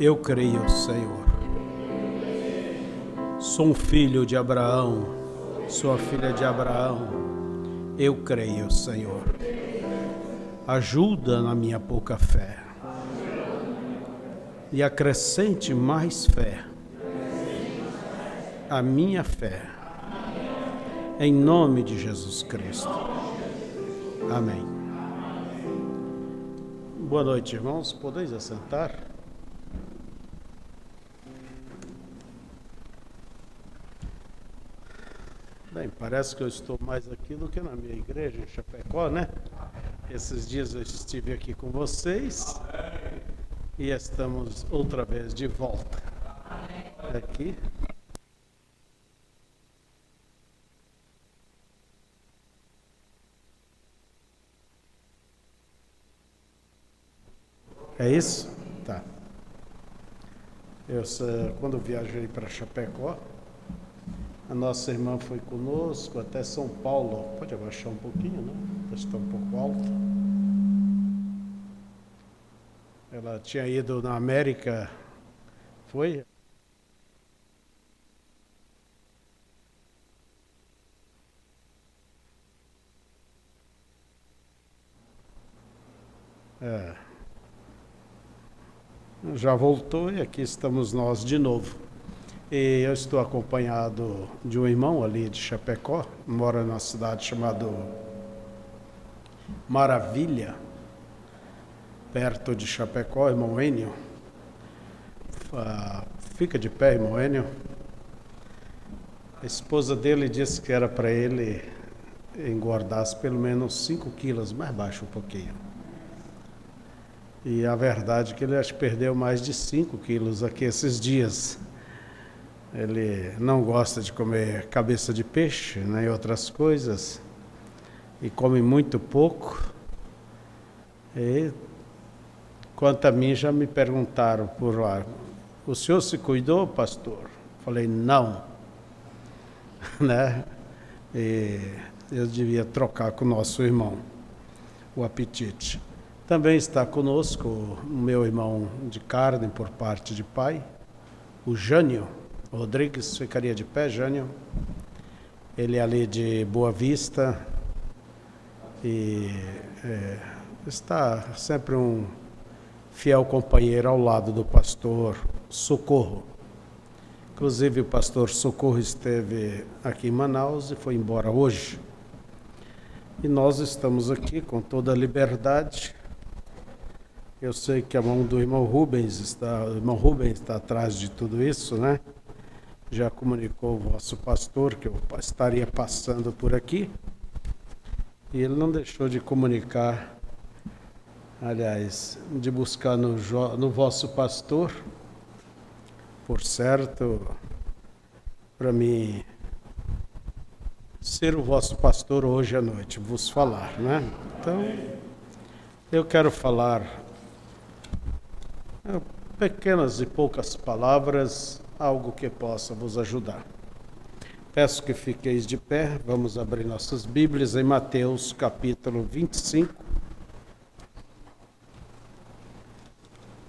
Eu creio, Senhor. Sou um filho de Abraão, sou a filha de Abraão. Eu creio, Senhor. Ajuda na minha pouca fé e acrescente mais fé à minha fé, em nome de Jesus Cristo. Amém. Boa noite, irmãos. Podeis assentar? Bem, parece que eu estou mais aqui do que na minha igreja em Chapecó, né? Esses dias eu estive aqui com vocês e estamos outra vez de volta aqui. É isso? Tá. Quando viajei para Chapecó, a nossa irmã foi conosco até São Paulo. Pode abaixar um pouquinho, né? Está um pouco alto. Ela tinha ido na América. Foi? Já voltou e aqui estamos nós de novo. E eu estou acompanhado de um irmão ali de Chapecó, mora numa cidade chamada Maravilha, perto de Chapecó, irmão Enio. Fica de pé, irmão Enio. A esposa dele disse que era para ele engordar pelo menos 5 quilos, mais baixo um pouquinho. E a verdade é que ele acho que perdeu mais de 5 quilos aqui esses dias. Ele não gosta de comer cabeça de peixe, nem outras coisas, e come muito pouco. E quanto a mim, já me perguntaram por lá: o senhor se cuidou, pastor? Falei, não. Né? E eu devia trocar com o nosso irmão o apetite. Também está conosco o meu irmão de carne por parte de pai, o Jânio Rodrigues. Ficaria de pé, Jânio. Ele é ali de Boa Vista e está sempre um fiel companheiro ao lado do pastor Socorro. Inclusive o pastor Socorro esteve aqui em Manaus e foi embora hoje. E nós estamos aqui com toda a liberdade. Eu sei que a mão do irmão Rubens está atrás de tudo isso, né? Já comunicou o vosso pastor que eu estaria passando por aqui. E ele não deixou de comunicar, aliás, de buscar no vosso pastor, por certo, para mim ser o vosso pastor hoje à noite, vos falar, né? Então, eu quero falar pequenas e poucas palavras, algo que possa vos ajudar. Peço que fiqueis de pé, vamos abrir nossas Bíblias em Mateus capítulo 25.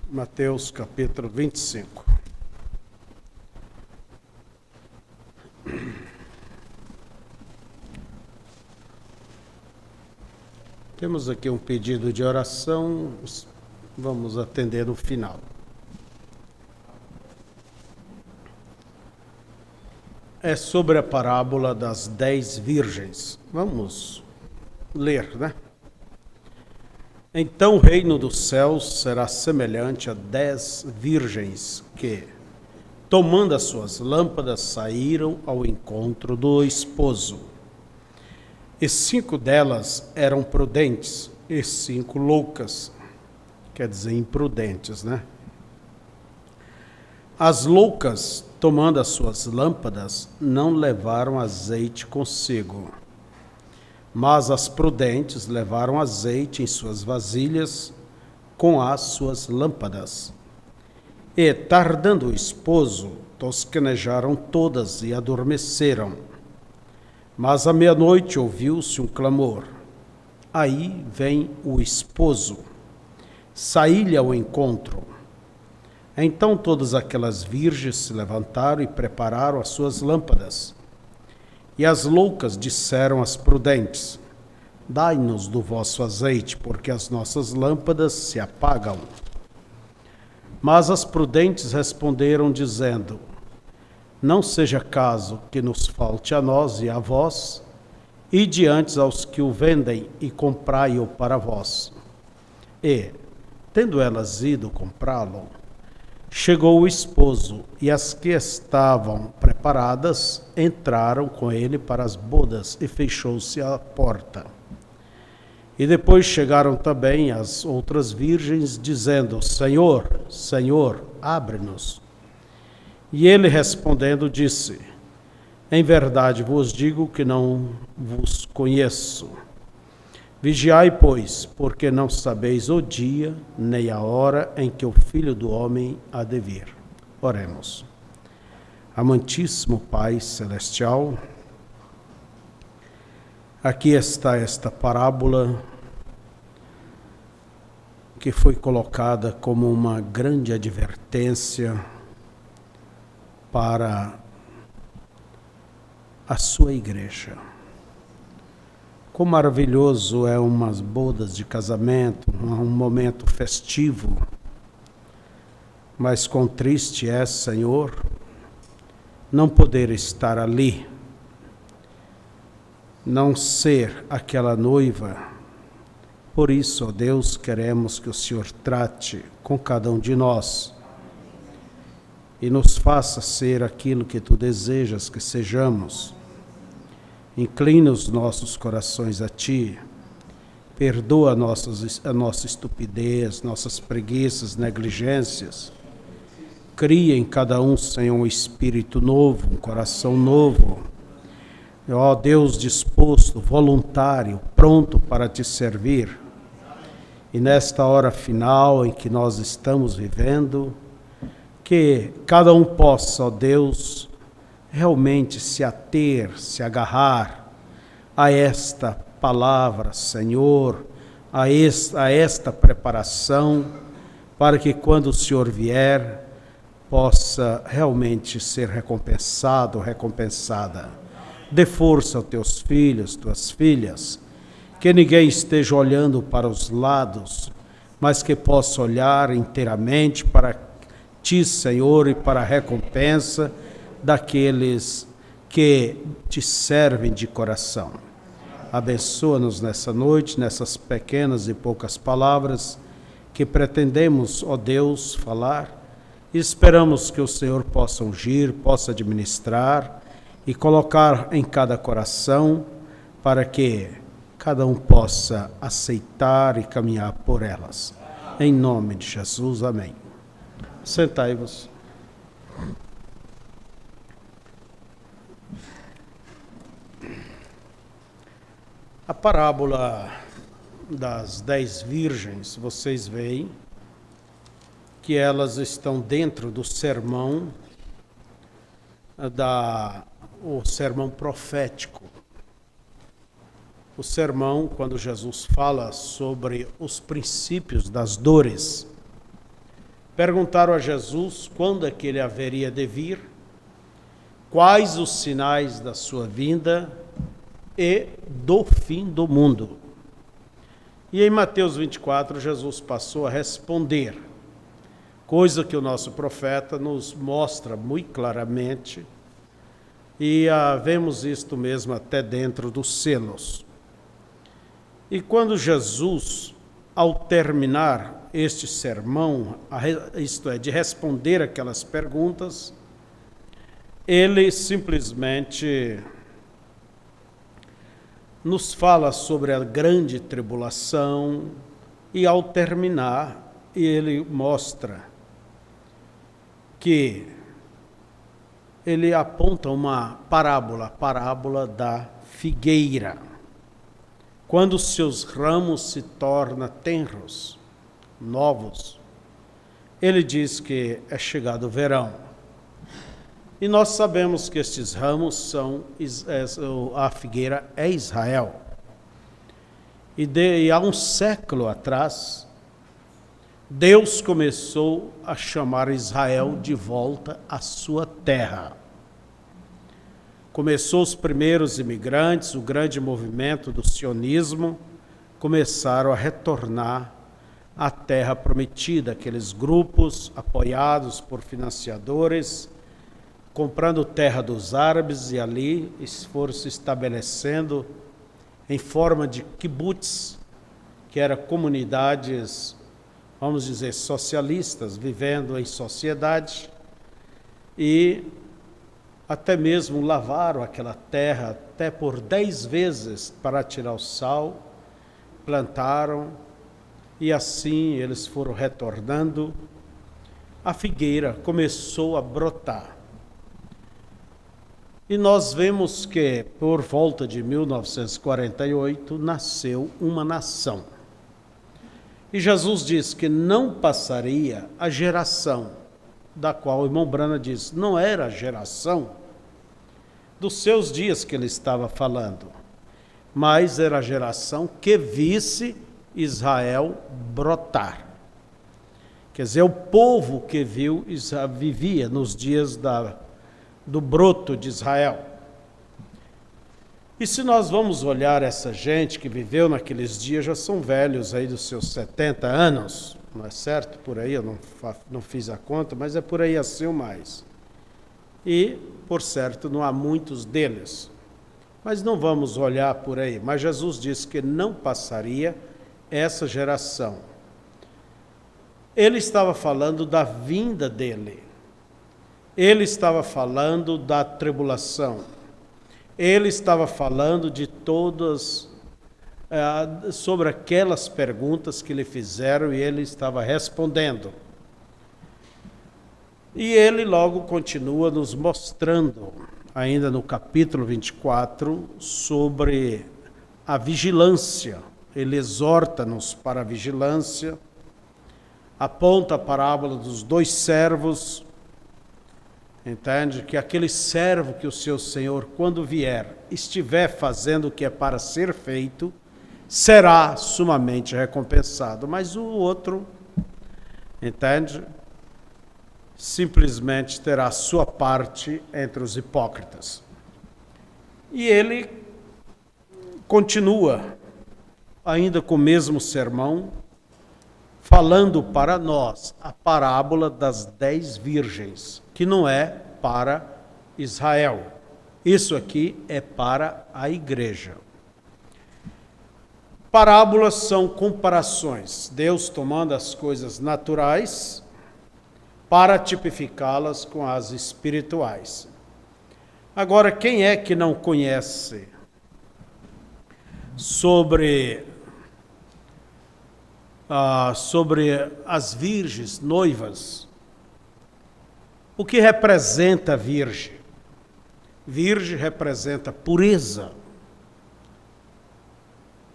Mateus capítulo 25. Temos aqui um pedido de oração, vamos atender no final. É sobre a parábola das 10 virgens. Vamos ler, né? Então o reino dos céus será semelhante a 10 virgens que, tomando as suas lâmpadas, saíram ao encontro do esposo. E 5 delas eram prudentes e 5 loucas, quer dizer, imprudentes, né? As loucas, tomando as suas lâmpadas, não levaram azeite consigo, mas as prudentes levaram azeite em suas vasilhas com as suas lâmpadas. E, tardando o esposo, tosquenejaram todas e adormeceram. Mas à meia-noite ouviu-se um clamor: aí vem o esposo. Saí-lhe ao encontro. Então todas aquelas virgens se levantaram e prepararam as suas lâmpadas. E as loucas disseram às prudentes: dai-nos do vosso azeite, porque as nossas lâmpadas se apagam. Mas as prudentes responderam, dizendo: não seja caso que nos falte a nós e a vós, e diante aos que o vendem, e comprai-o para vós. E, tendo elas ido comprá-lo, chegou o esposo, e as que estavam preparadas entraram com ele para as bodas, e fechou-se a porta. E depois chegaram também as outras virgens, dizendo: Senhor, Senhor, abre-nos. E ele respondendo disse: em verdade vos digo que não vos conheço. Vigiai, pois, porque não sabeis o dia nem a hora em que o Filho do Homem há de vir. Oremos. Amantíssimo Pai Celestial, aqui está esta parábola que foi colocada como uma grande advertência para a sua igreja. Quão maravilhoso é umas bodas de casamento, um momento festivo, mas quão triste é, Senhor, não poder estar ali, não ser aquela noiva. Por isso, ó Deus, queremos que o Senhor trate com cada um de nós e nos faça ser aquilo que Tu desejas que sejamos. Inclina os nossos corações a Ti, perdoa a nossa estupidez, nossas preguiças, negligências. Cria em cada um, Senhor, um espírito novo, um coração novo. Ó Deus disposto, voluntário, pronto para Te servir. E nesta hora final em que nós estamos vivendo, que cada um possa, ó Deus, realmente se ater, se agarrar a esta palavra, Senhor, a esta preparação, para que quando o Senhor vier, possa realmente ser recompensado, recompensada. Dê força aos teus filhos, tuas filhas, que ninguém esteja olhando para os lados, mas que possa olhar inteiramente para Ti, Senhor, e para a recompensa daqueles que Te servem de coração. Abençoa-nos nessa noite, nessas pequenas e poucas palavras que pretendemos, ó Deus, falar, e esperamos que o Senhor possa ungir, possa administrar e colocar em cada coração para que cada um possa aceitar e caminhar por elas. Em nome de Jesus, amém. Sentai-vos. A parábola das 10 virgens, vocês veem que elas estão dentro do sermão, o sermão profético. O sermão, quando Jesus fala sobre os princípios das dores. Perguntaram a Jesus quando é que ele haveria de vir, quais os sinais da sua vinda e do fim do mundo. E em Mateus 24, Jesus passou a responder, coisa que o nosso profeta nos mostra muito claramente, e vemos isto mesmo até dentro dos selos. E quando Jesus, ao terminar este sermão, isto é, de responder aquelas perguntas, ele simplesmente nos fala sobre a grande tribulação e, ao terminar, ele mostra que ele aponta uma parábola, a parábola da figueira. Quando os seus ramos se tornam tenros, novos, ele diz que é chegado o verão. E nós sabemos que estes ramos são, a figueira é Israel. E há um século atrás, Deus começou a chamar Israel de volta à sua terra. Começou os primeiros imigrantes, o grande movimento do sionismo, começaram a retornar à terra prometida, aqueles grupos apoiados por financiadores, comprando terra dos árabes, e ali foram se estabelecendo em forma de kibbutz, que eram comunidades, vamos dizer, socialistas, vivendo em sociedade, e até mesmo lavaram aquela terra até por 10 vezes para tirar o sal, plantaram, e assim eles foram retornando. A figueira começou a brotar. E nós vemos que, por volta de 1948, nasceu uma nação. E Jesus diz que não passaria a geração, da qual o irmão Brana diz, não era a geração dos seus dias que ele estava falando, mas era a geração que visse Israel brotar. Quer dizer, o povo que vivia nos dias do broto de Israel. E se nós vamos olhar essa gente que viveu naqueles dias, já são velhos aí dos seus 70 anos, não é certo? Por aí, eu não fiz a conta, mas é por aí assim ou mais. E, por certo, não há muitos deles. Mas não vamos olhar por aí. Mas Jesus disse que não passaria essa geração. Ele estava falando da vinda dele. Ele estava falando da tribulação. Ele estava falando de todas, sobre aquelas perguntas que lhe fizeram, e ele estava respondendo. E ele logo continua nos mostrando, ainda no capítulo 24, sobre a vigilância. Ele exorta-nos para a vigilância, aponta a parábola dos 2 servos, entende? Que aquele servo que o seu senhor, quando vier, estiver fazendo o que é para ser feito, será sumamente recompensado. Mas o outro, entende? Simplesmente terá sua parte entre os hipócritas. E ele continua, ainda com o mesmo sermão, falando para nós a parábola das 10 virgens, que não é para Israel. Isso aqui é para a igreja. Parábolas são comparações, Deus tomando as coisas naturais para tipificá-las com as espirituais. Agora, quem é que não conhece sobre as virgens noivas? O que representa a virgem? Virgem representa pureza.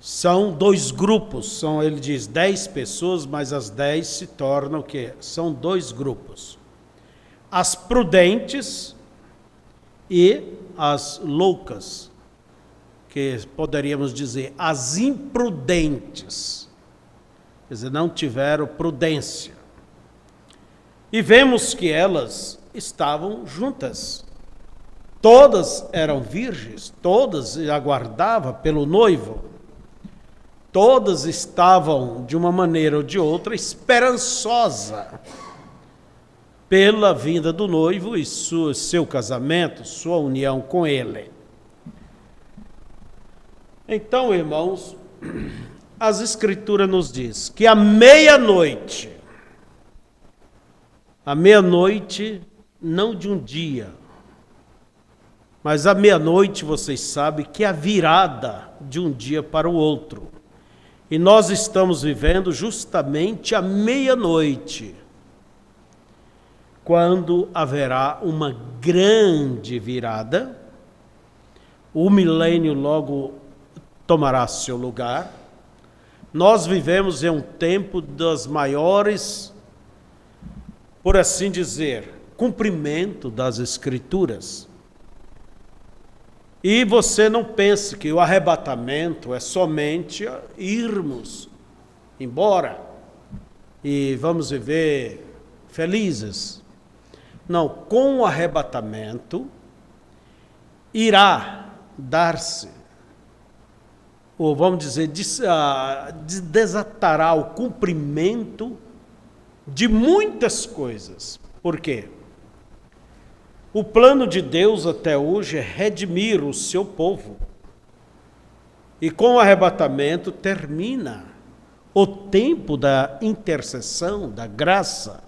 São 2 grupos, ele diz 10 pessoas, mas as 10 se tornam o quê? São 2 grupos. As prudentes e as loucas, que poderíamos dizer as imprudentes. Quer dizer, não tiveram prudência. E vemos que elas estavam juntas. Todas eram virgens, todas aguardavam pelo noivo. Todas estavam, de uma maneira ou de outra, esperançosa pela vinda do noivo e seu casamento, sua união com ele. Então, irmãos, as Escrituras nos diz que à meia-noite não de um dia, mas à meia-noite, vocês sabem que é a virada de um dia para o outro. E nós estamos vivendo justamente à meia-noite, quando haverá uma grande virada, o milênio logo tomará seu lugar. Nós vivemos em um tempo das maiores, por assim dizer, cumprimento das Escrituras. E você não pense que o arrebatamento é somente irmos embora. e vamos viver felizes. Não, com o arrebatamento irá dar-se, ou vamos dizer, desatará o cumprimento de muitas coisas. Por quê? O plano de Deus até hoje é redimir o seu povo. E com o arrebatamento termina o tempo da intercessão, da graça.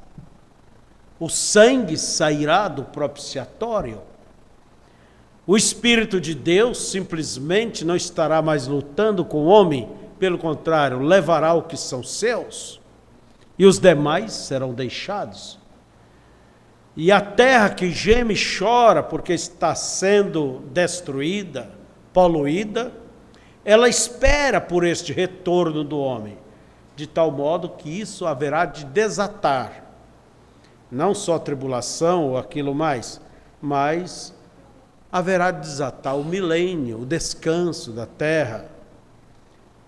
O sangue sairá do propiciatório. O Espírito de Deus simplesmente não estará mais lutando com o homem, pelo contrário, levará o que são seus, e os demais serão deixados. E a terra que geme e chora porque está sendo destruída, poluída, ela espera por este retorno do homem, de tal modo que isso haverá de desatar, não só tribulação ou aquilo mais, mas haverá de desatar o milênio, o descanso da terra,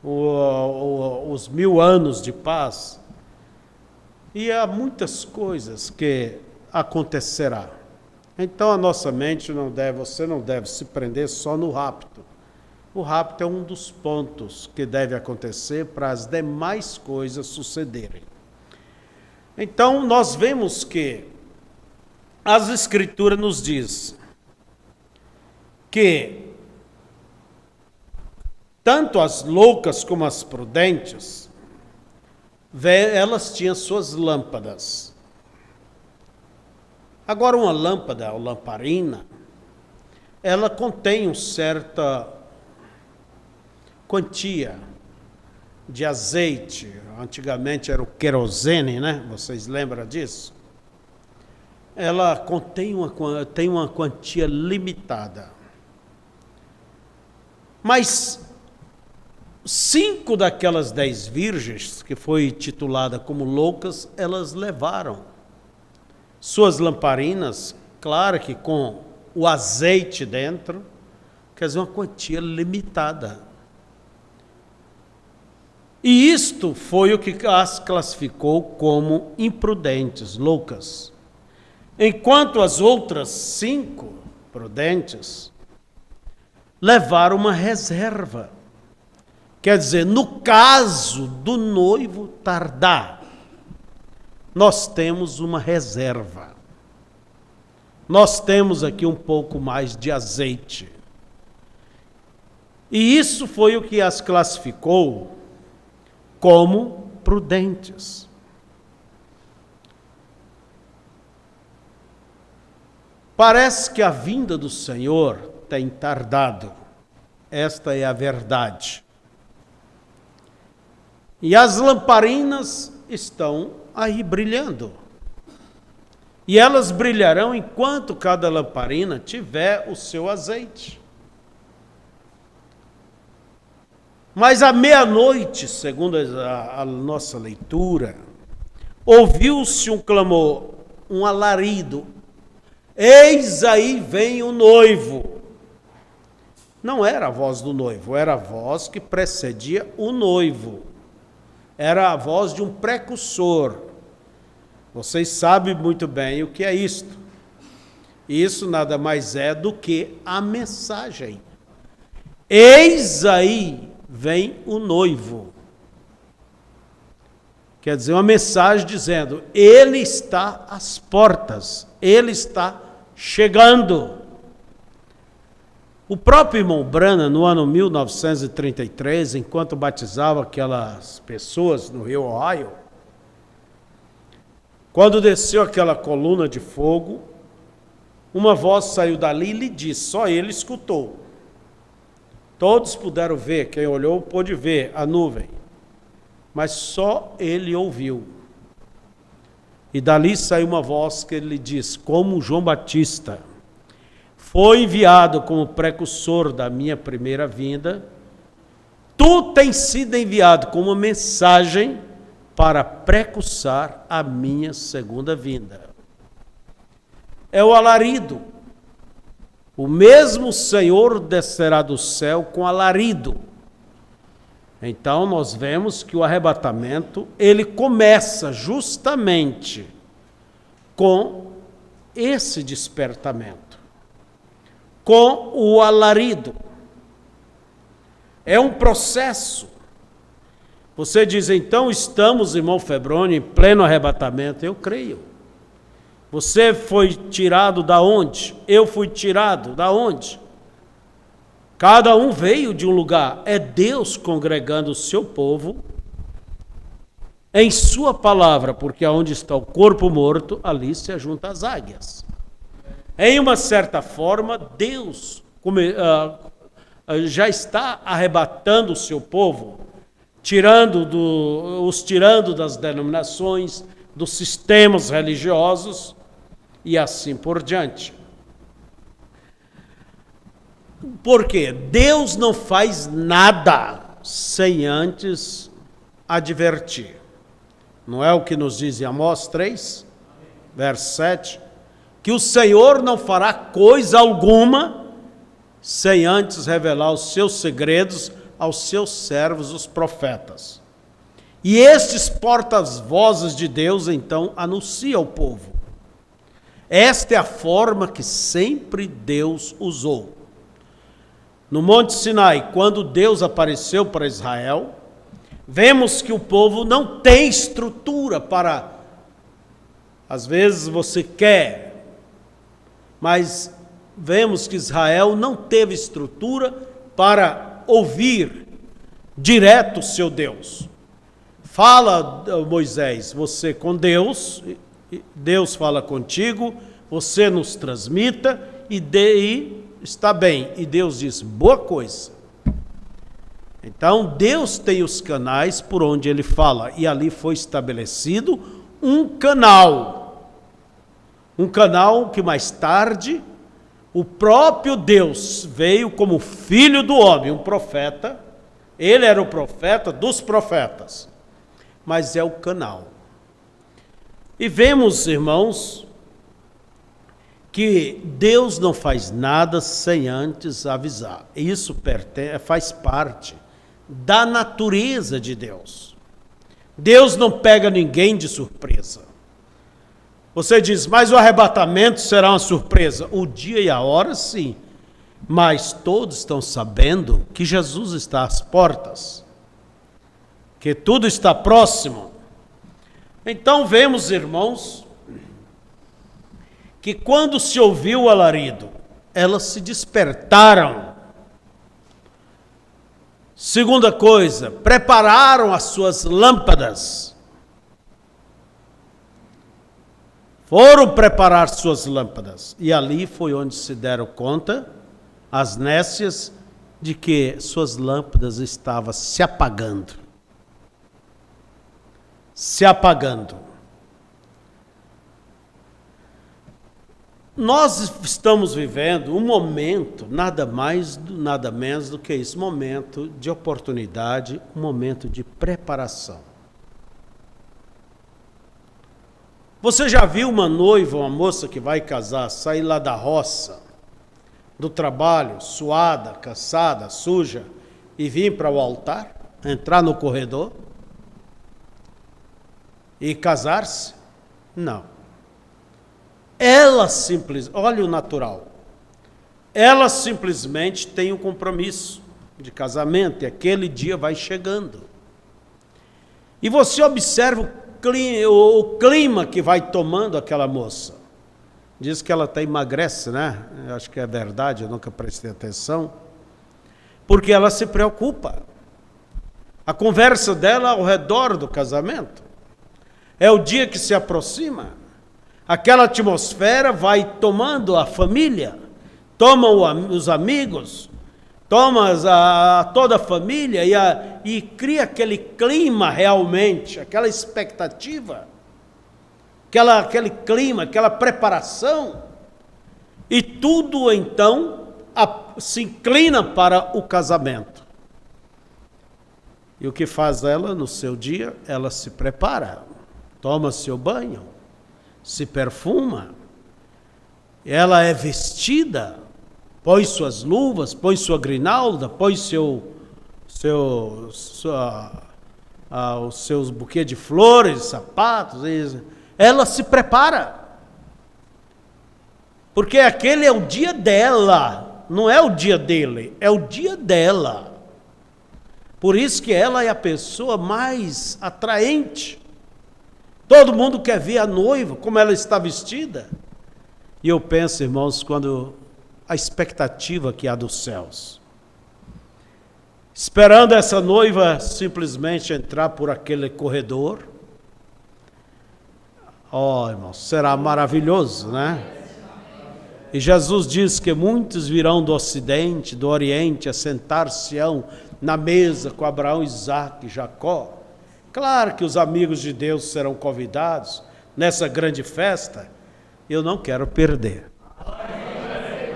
os 1000 anos de paz. E há muitas coisas que acontecerá. Então a nossa mente você não deve se prender só no rapto. O rapto é um dos pontos que deve acontecer para as demais coisas sucederem. Então nós vemos que as Escrituras nos diz que tanto as loucas como as prudentes, elas tinham suas lâmpadas. Agora uma lâmpada, ou lamparina, ela contém uma certa quantia de azeite. Antigamente era o querosene, né? Vocês lembram disso? Ela tem uma quantia limitada. Mas 5 daquelas 10 virgens, que foi titulada como loucas, elas levaram suas lamparinas, claro que com o azeite dentro, quer dizer, uma quantia limitada. E isto foi o que as classificou como imprudentes, loucas. Enquanto as outras 5 prudentes levaram uma reserva. Quer dizer, no caso do noivo tardar, nós temos uma reserva. Nós temos aqui um pouco mais de azeite. E isso foi o que as classificou como prudentes. Parece que a vinda do Senhor tem tardado. Esta é a verdade. E as lamparinas estão aí brilhando. E elas brilharão enquanto cada lamparina tiver o seu azeite. Mas à meia-noite, segundo a nossa leitura, ouviu-se um clamor, um alarido. Eis aí vem o noivo. Não era a voz do noivo, era a voz que precedia o noivo. Era a voz de um precursor. Vocês sabem muito bem o que é isto. Isso nada mais é do que a mensagem. Eis aí vem o noivo. Quer dizer, uma mensagem dizendo, ele está às portas, ele está chegando. O próprio irmão Branham, no ano 1933, enquanto batizava aquelas pessoas no Rio Ohio, quando desceu aquela coluna de fogo, uma voz saiu dali e lhe disse, só ele escutou. Todos puderam ver, quem olhou pôde ver a nuvem, mas só ele ouviu. E dali saiu uma voz que lhe diz, como João Batista foi enviado como precursor da minha primeira vinda, tu tens sido enviado como uma mensagem para precursar a minha segunda vinda. É o alarido. O mesmo Senhor descerá do céu com alarido. Então nós vemos que o arrebatamento, ele começa justamente com esse despertamento, com o alarido. É um processo. Você diz, então estamos, irmão Febroni, em pleno arrebatamento. Eu creio. Você foi tirado da onde? Eu fui tirado da onde? Cada um veio de um lugar. É Deus congregando o seu povo em sua palavra, porque onde está o corpo morto, ali se ajuntam as águias. Em uma certa forma, Deus já está arrebatando o seu povo, os tirando das denominações, dos sistemas religiosos e assim por diante. Porque Deus não faz nada sem antes advertir. Não é o que nos diz em Amós 3, verso 7, que o Senhor não fará coisa alguma sem antes revelar os seus segredos aos seus servos, os profetas. E estes porta-vozes de Deus, então, anunciam ao povo. Esta é a forma que sempre Deus usou. No Monte Sinai, quando Deus apareceu para Israel, vemos que o povo não tem estrutura para... Às vezes você quer, mas vemos que Israel não teve estrutura para ouvir direto o seu Deus. Fala, Moisés, você com Deus, Deus fala contigo, você nos transmita e está bem. E Deus diz, boa coisa. Então, Deus tem os canais por onde ele fala, e ali foi estabelecido um canal que mais tarde o próprio Deus veio como filho do homem, um profeta. Ele era o profeta dos profetas, mas é o canal. E vemos, irmãos, que Deus não faz nada sem antes avisar. Isso faz parte da natureza de Deus. Deus não pega ninguém de surpresa. Você diz, mas o arrebatamento será uma surpresa. O dia e a hora, sim. Mas todos estão sabendo que Jesus está às portas, que tudo está próximo. Então vemos, irmãos, que quando se ouviu o alarido, elas se despertaram. Segunda coisa, prepararam as suas lâmpadas. Foram preparar suas lâmpadas. E ali foi onde se deram conta, as nécias, de que suas lâmpadas estavam se apagando. Se apagando. Nós estamos vivendo um momento, nada mais, nada menos do que esse momento de oportunidade, um momento de preparação. Você já viu uma noiva, uma moça que vai casar, sair lá da roça, do trabalho, suada, cansada, suja, e vir para o altar, entrar no corredor e casar-se? Não. Ela simplesmente, olha o natural, ela simplesmente tem um compromisso de casamento e aquele dia vai chegando. E você observa o clima que vai tomando aquela moça. Diz que ela até emagrece, né? Eu acho que é verdade, eu nunca prestei atenção. Porque ela se preocupa. A conversa dela ao redor do casamento. É o dia que se aproxima. Aquela atmosfera vai tomando a família, toma os amigos, toma toda a família e cria aquele clima realmente, aquela expectativa, aquele clima, aquela preparação. E tudo então se inclina para o casamento. E o que faz ela no seu dia? Ela se prepara, toma seu banho, se perfuma, ela é vestida, põe suas luvas, põe sua grinalda, põe seu os seus buquês de flores, sapatos, ela se prepara. Porque aquele é o dia dela, não é o dia dele, é o dia dela. Por isso que ela é a pessoa mais atraente. Todo mundo quer ver a noiva, como ela está vestida. E eu penso, irmãos, quando a expectativa que há dos céus, esperando essa noiva simplesmente entrar por aquele corredor, irmãos, será maravilhoso, né? E Jesus diz que muitos virão do ocidente, do oriente, a sentar-se-ão na mesa com Abraão, Isaque e Jacó. Claro que os amigos de Deus serão convidados nessa grande festa. Eu não quero perder.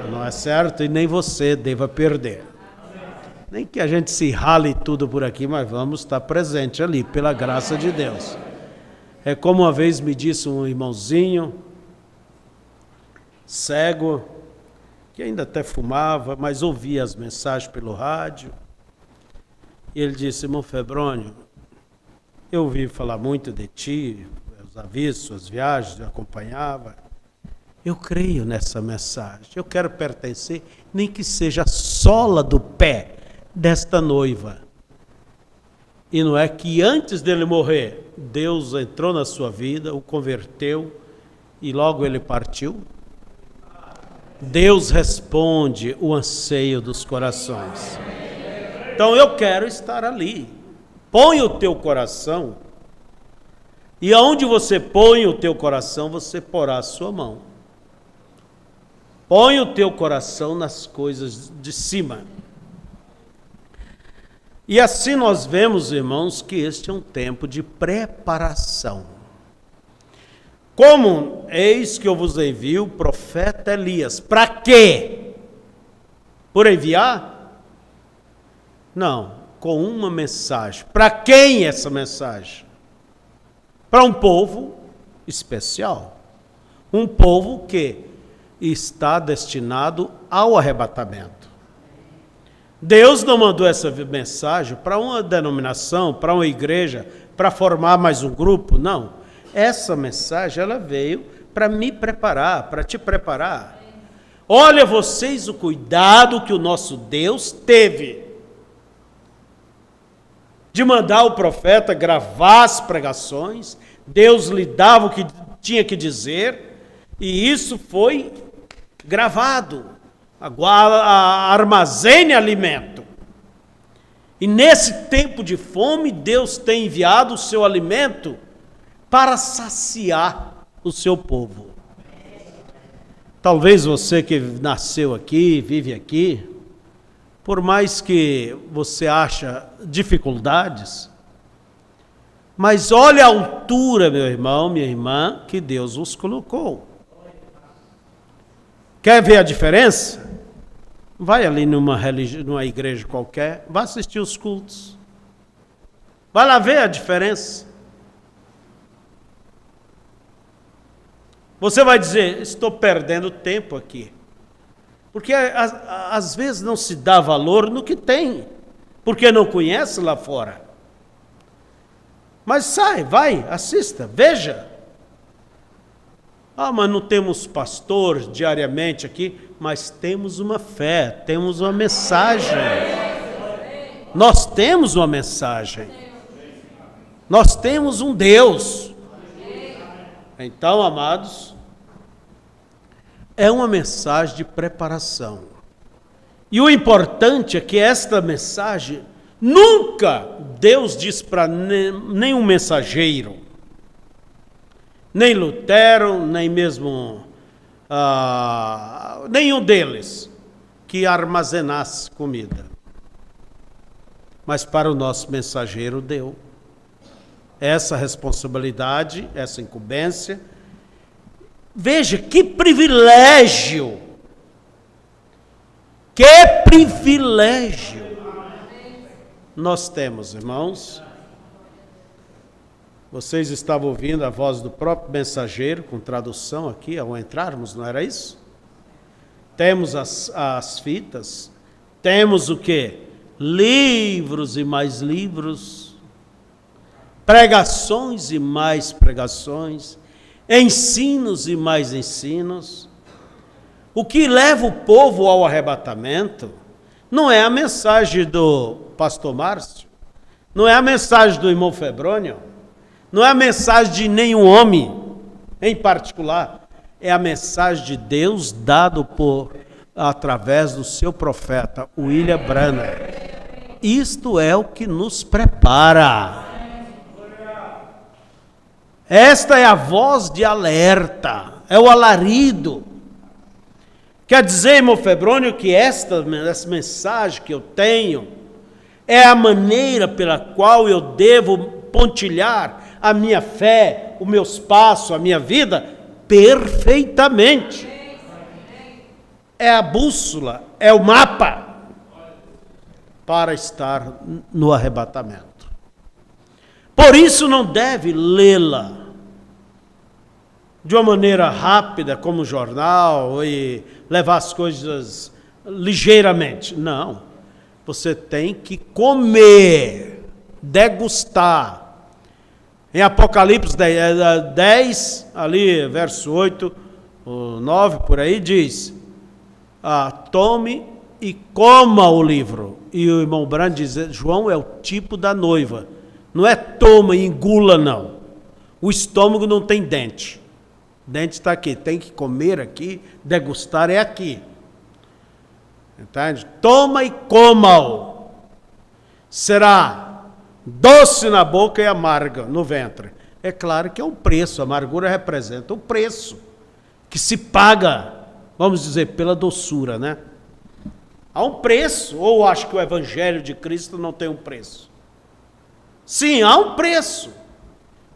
Não é certo e nem você deva perder. Nem que a gente se rale tudo por aqui, mas vamos estar presente ali, pela graça de Deus. É como uma vez me disse um irmãozinho, cego, que ainda até fumava, mas ouvia as mensagens pelo rádio. E ele disse: irmão Febrônio, eu ouvi falar muito de ti, os avisos, suas viagens, eu acompanhava. Eu creio nessa mensagem, eu quero pertencer, nem que seja a sola do pé desta noiva. E não é que antes dele morrer, Deus entrou na sua vida, o converteu e logo ele partiu? Deus responde o anseio dos corações. Então eu quero estar ali. Põe o teu coração, e aonde você põe o teu coração, você porá a sua mão. Põe o teu coração nas coisas de cima. E assim nós vemos, irmãos, que este é um tempo de preparação. Como eis que eu vos envio o profeta Elias. Para quê? Por enviar? Não, com uma mensagem. Para quem essa mensagem? Para um povo especial. Um povo que está destinado ao arrebatamento. Deus não mandou essa mensagem para uma denominação, para uma igreja, para formar mais um grupo, não. Essa mensagem, ela veio para me preparar, para te preparar. Olha vocês o cuidado que o nosso Deus teve de mandar o profeta gravar as pregações. Deus lhe dava o que tinha que dizer, e isso foi gravado. Agora armazene alimento. E nesse tempo de fome, Deus tem enviado o seu alimento para saciar o seu povo. Talvez você que nasceu aqui, vive aqui, por mais que você acha dificuldades, mas olha a altura, meu irmão, minha irmã, que Deus os colocou. Quer ver a diferença? Vai ali numa igreja qualquer, vai assistir os cultos. Vai lá ver a diferença. Você vai dizer: estou perdendo tempo aqui. Porque às vezes não se dá valor no que tem, porque não conhece lá fora. Mas sai, vai, assista, veja. Mas não temos pastor diariamente aqui, mas temos uma fé, temos uma mensagem. Nós temos uma mensagem. Nós temos um Deus. Então, amados, é uma mensagem de preparação. E o importante é que esta mensagem, nunca Deus diz para nenhum mensageiro, nem Lutero, nem mesmo nenhum deles, que armazenasse comida. Mas para o nosso mensageiro deu essa responsabilidade, essa incumbência. Veja que privilégio! Que privilégio nós temos, irmãos. Vocês estavam ouvindo a voz do próprio mensageiro, com tradução aqui, ao entrarmos, não era isso? Temos as fitas, temos o quê? livros e mais livros, pregações e mais pregações, ensinos e mais ensinos. O que leva o povo ao arrebatamento não é a mensagem do pastor Márcio, não é a mensagem do irmão Febrônio, não é a mensagem de nenhum homem em particular, é a mensagem de Deus dado através do seu profeta, William Branham. Isto é o que nos prepara. Esta é a voz de alerta, é o alarido. Quer dizer, irmão Febrônio, que essa mensagem que eu tenho é a maneira pela qual eu devo pontilhar a minha fé, os meus passos, a minha vida, perfeitamente. É a bússola, é o mapa para estar no arrebatamento. Por isso não deve lê-la de uma maneira rápida, como jornal, e levar as coisas ligeiramente. Não. Você tem que comer, degustar. Em Apocalipse 10, ali, verso 8, 9, por aí, diz: tome e coma o livro. E o irmão Branham diz: João é o tipo da noiva. Não é toma e engula, não. O estômago não tem dente. O dente está aqui. Tem que comer aqui, degustar é aqui. Entende? Toma e coma-o. Será doce na boca e amarga no ventre. É claro que é um preço. A amargura representa o preço que se paga, vamos dizer, pela doçura, né? Há um preço. Ou acho que o Evangelho de Cristo não tem um preço? Sim, há um preço.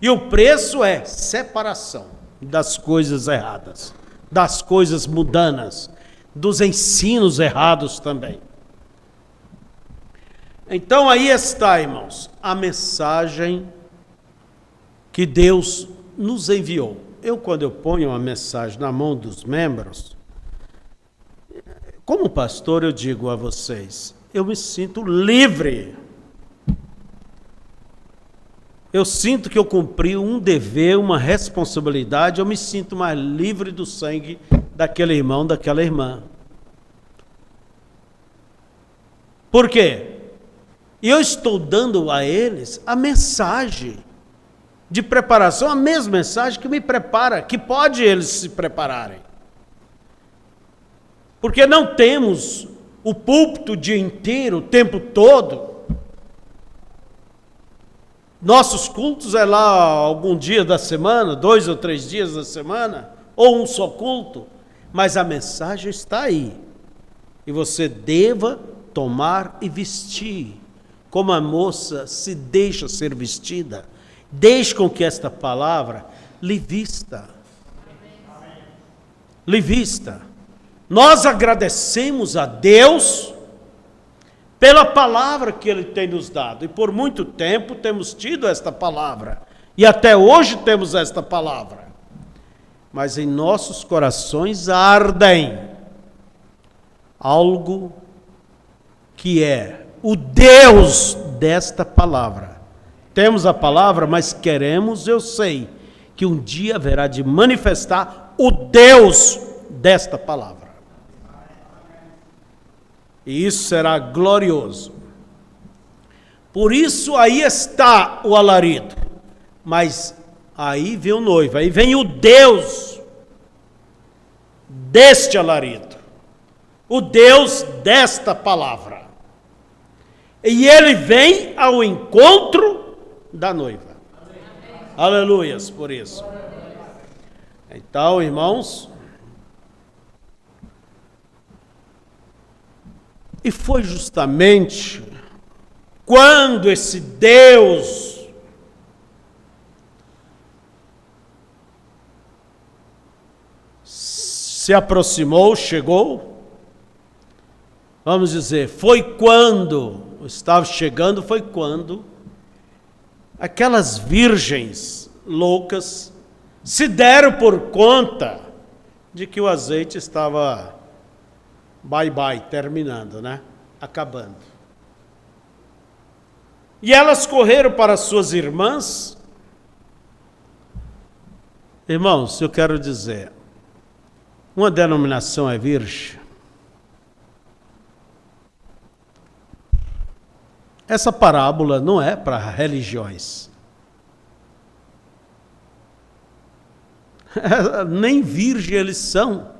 E o preço é separação das coisas erradas, das coisas mundanas, dos ensinos errados também. Então aí está, irmãos, a mensagem que Deus nos enviou. Quando eu ponho uma mensagem na mão dos membros, como pastor, eu digo a vocês, eu me sinto livre. Eu sinto que eu cumpri um dever, uma responsabilidade, eu me sinto mais livre do sangue daquele irmão, daquela irmã. Por quê? Eu estou dando a eles a mensagem de preparação, a mesma mensagem que me prepara, que pode eles se prepararem. Porque não temos o púlpito o dia inteiro, o tempo todo. Nossos cultos é lá algum dia da semana, 2 ou 3 dias da semana, ou um só culto, mas a mensagem está aí. E você deva tomar e vestir, como a moça se deixa ser vestida. Deixe com que esta palavra lhe vista. Lhe vista. Nós agradecemos a Deus pela palavra que Ele tem nos dado. E por muito tempo temos tido esta palavra. E até hoje temos esta palavra. Mas em nossos corações ardem algo que é o Deus desta palavra. Temos a palavra, mas queremos, eu sei, que um dia haverá de manifestar o Deus desta palavra. E isso será glorioso. Por isso aí está o alarido. Mas aí vem o noivo, aí vem o Deus deste alarido. O Deus desta palavra. E ele vem ao encontro da noiva. Aleluias por isso. Então, irmãos, e foi justamente quando esse Deus se aproximou, chegou, vamos dizer, foi quando estava chegando, foi quando aquelas virgens loucas se deram por conta de que o azeite estava bye-bye, terminando, né? Acabando. E elas correram para suas irmãs. Irmãos, eu quero dizer, uma denominação é virgem. Essa parábola não é para religiões. Nem virgem eles são.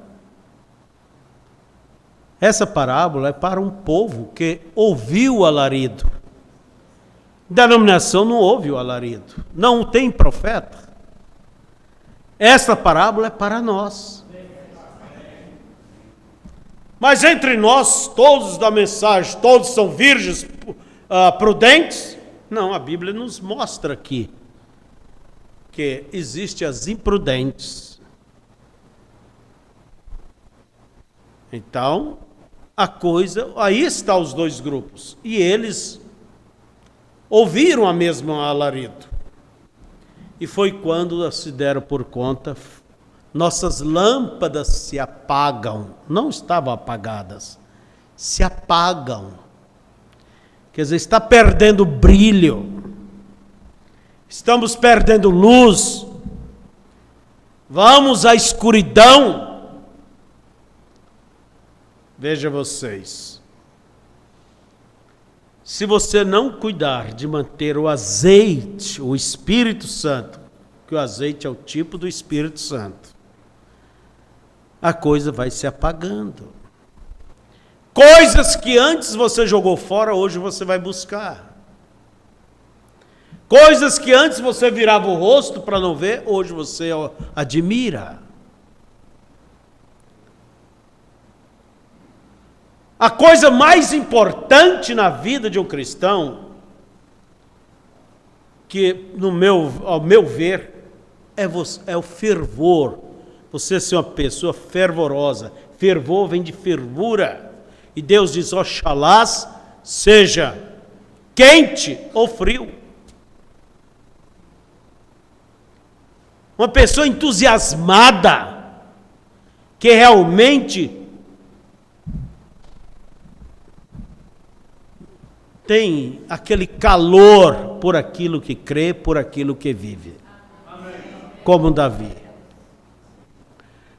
Essa parábola é para um povo que ouviu o alarido. Denominação não ouve o alarido. Não tem profeta. Essa parábola é para nós. Mas entre nós, todos da mensagem, todos são virgens prudentes? Não, a Bíblia nos mostra aqui que existem as imprudentes. Então, a coisa, aí estão os dois grupos. E eles ouviram a mesma alarido. E foi quando se deram por conta, nossas lâmpadas se apagam. Não estavam apagadas, se apagam. Quer dizer, está perdendo brilho. Estamos perdendo luz. Vamos à escuridão. Veja vocês. Se você não cuidar de manter o azeite, o Espírito Santo, que o azeite é o tipo do Espírito Santo, a coisa vai se apagando. Coisas que antes você jogou fora, hoje você vai buscar. Coisas que antes você virava o rosto para não ver, hoje você admira. A coisa mais importante na vida de um cristão, que ao meu ver, é o fervor. Você ser uma pessoa fervorosa. Fervor vem de fervura. E Deus diz, oxalá seja quente ou frio. Uma pessoa entusiasmada, que realmente tem aquele calor por aquilo que crê, por aquilo que vive. Amém. Como Davi.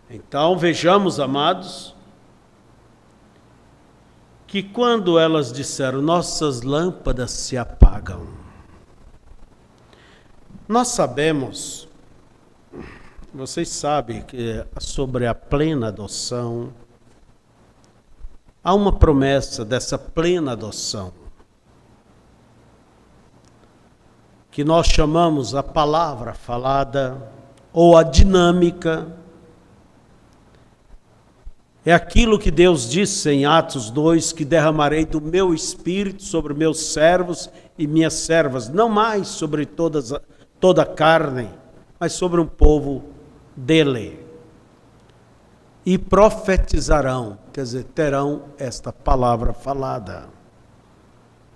Então, vejamos, amados, que quando elas disseram, nossas lâmpadas se apagam, nós sabemos, vocês sabem que sobre a plena adoção, há uma promessa dessa plena adoção, que nós chamamos a palavra falada, ou a dinâmica. É aquilo que Deus disse em Atos 2, que derramarei do meu espírito sobre meus servos e minhas servas, não mais sobre toda a carne, mas sobre um povo dele. E profetizarão, quer dizer, terão esta palavra falada.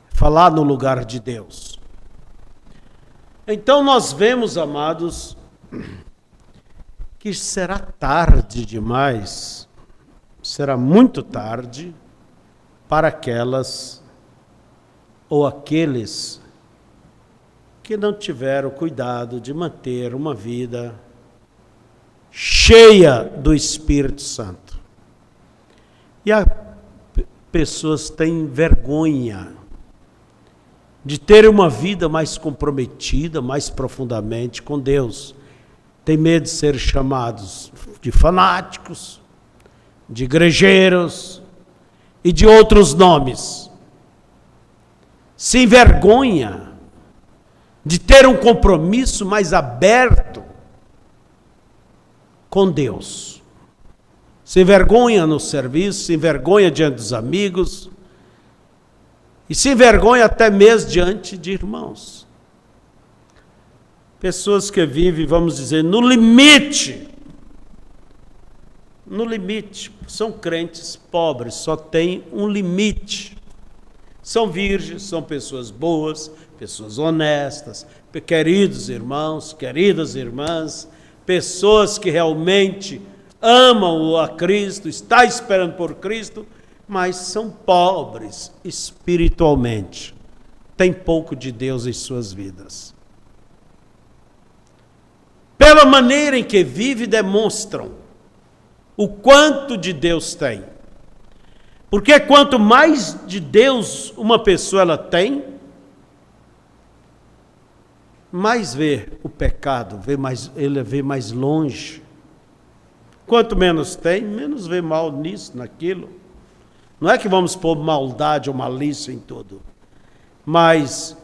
Falar no lugar de Deus. Então nós vemos, amados, que será tarde demais, será muito tarde para aquelas ou aqueles que não tiveram cuidado de manter uma vida cheia do Espírito Santo. E as pessoas têm vergonha de ter uma vida mais comprometida, mais profundamente com Deus. Tem medo de ser chamados de fanáticos, de igrejeiros e de outros nomes. Se envergonha de ter um compromisso mais aberto com Deus. Se envergonha no serviço, se envergonha diante dos amigos, e se envergonha até mesmo diante de irmãos. Pessoas que vivem, vamos dizer, no limite. No limite. São crentes pobres, só tem um limite. São virgens, são pessoas boas, pessoas honestas, queridos irmãos, queridas irmãs, pessoas que realmente amam a Cristo, estão esperando por Cristo, mas são pobres espiritualmente. tem pouco de Deus em suas vidas. Pela maneira em que vive, demonstram o quanto de Deus tem. Porque quanto mais de Deus uma pessoa ela tem, mais vê o pecado, ele vê mais longe. Quanto menos tem, menos vê mal nisso, naquilo. Não é que vamos pôr maldade ou malícia em tudo, mas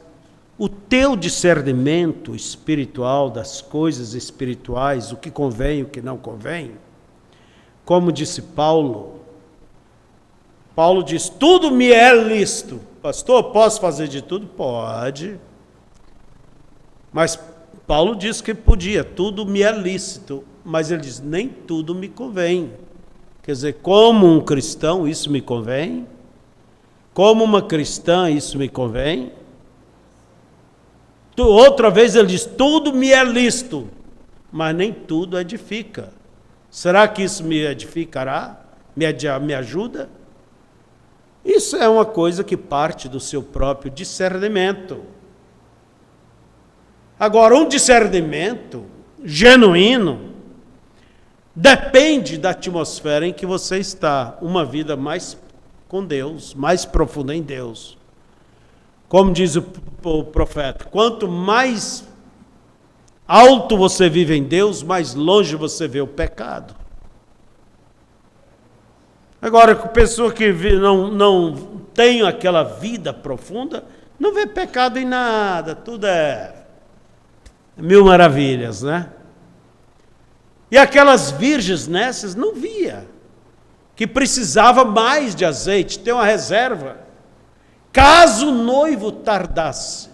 o teu discernimento espiritual das coisas espirituais, o que convém, o que não convém, como disse Paulo diz, tudo me é lícito. Pastor, posso fazer de tudo? Pode. Mas Paulo disse que podia, tudo me é lícito. Mas ele diz, nem tudo me convém. Quer dizer, como um cristão, isso me convém? Como uma cristã, isso me convém? Outra vez ele diz, tudo me é lícito, mas nem tudo edifica. Será que isso me edificará? Me ajuda? Isso é uma coisa que parte do seu próprio discernimento. Agora, um discernimento genuíno depende da atmosfera em que você está. Uma vida com Deus, mais profunda em Deus. Como diz o profeta, quanto mais alto você vive em Deus, mais longe você vê o pecado. Agora, a pessoa que não tem aquela vida profunda, não vê pecado em nada, tudo é mil maravilhas, né? E aquelas virgens nessas não via, que precisava mais de azeite, ter uma reserva, caso o noivo tardasse.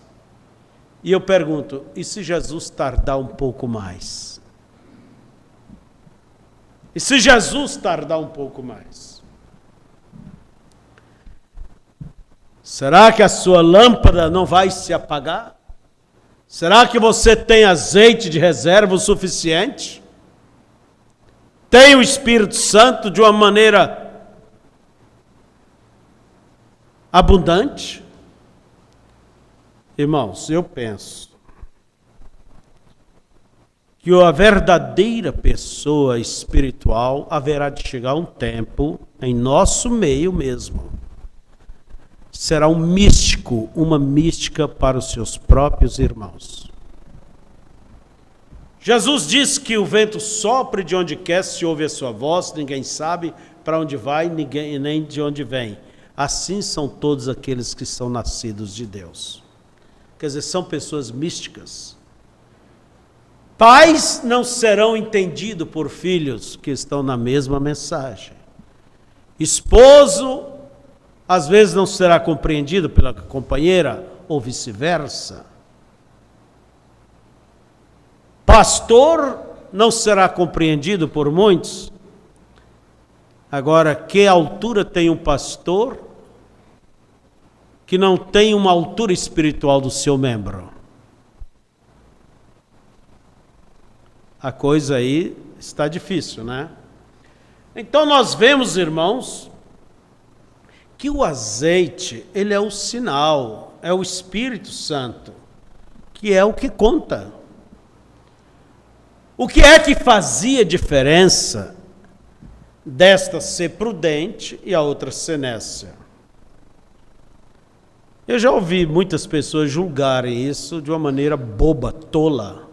E eu pergunto, e se Jesus tardar um pouco mais? E se Jesus tardar um pouco mais? Será que a sua lâmpada não vai se apagar? Será que você tem azeite de reserva o suficiente? Tem o Espírito Santo de uma maneira abundante? Irmãos, eu penso que a verdadeira pessoa espiritual haverá de chegar um tempo, em nosso meio mesmo, será um místico, uma mística para os seus próprios irmãos. Jesus disse que o vento sopra de onde quer, se ouve a sua voz, ninguém sabe para onde vai, nem de onde vem. Assim são todos aqueles que são nascidos de Deus. Quer dizer, são pessoas místicas. Pais não serão entendidos por filhos que estão na mesma mensagem. Esposo, às vezes, não será compreendido pela companheira, ou vice-versa. Pastor não será compreendido por muitos. Agora, que altura tem um pastor que não tem uma altura espiritual do seu membro? A coisa aí está difícil, né? Então nós vemos, irmãos, que o azeite, ele é o sinal, é o Espírito Santo, que é o que conta. O que é que fazia diferença desta ser prudente e a outra ser nécia? Eu já ouvi muitas pessoas julgarem isso de uma maneira boba, tola.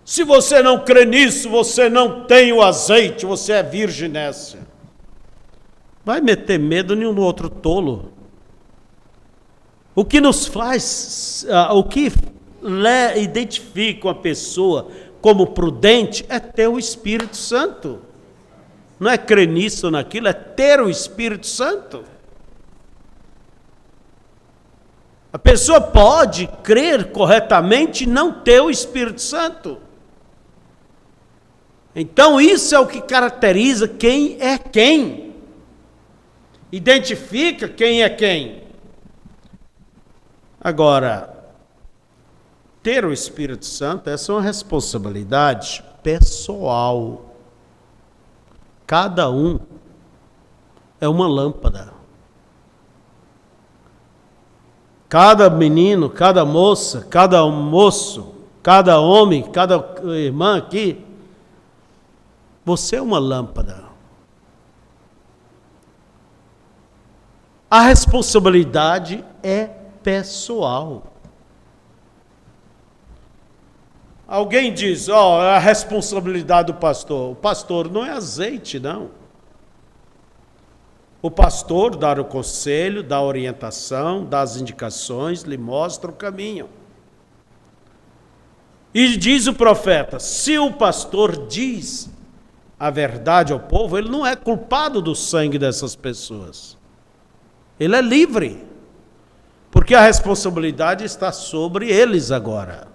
Se você não crê nisso, você não tem o azeite, você é virgem nécia. Vai meter medo nenhum no outro tolo. O que nos faz, o que identifica uma pessoa como prudente é ter o Espírito Santo. Não é crer nisso ou naquilo, é ter o Espírito Santo. A pessoa pode crer corretamente e não ter o Espírito Santo. Então isso é o que caracteriza quem é quem. Identifica quem é quem. Agora, ter o Espírito Santo, essa é uma responsabilidade pessoal. Cada um é uma lâmpada. Cada menino, cada moça, cada moço, cada homem, cada irmã aqui, você é uma lâmpada. A responsabilidade é pessoal. Alguém diz, a responsabilidade do pastor. O pastor não é azeite, não. O pastor dá o conselho, dá a orientação, dá as indicações, lhe mostra o caminho. E diz o profeta, se o pastor diz a verdade ao povo, ele não é culpado do sangue dessas pessoas. Ele é livre, porque a responsabilidade está sobre eles agora.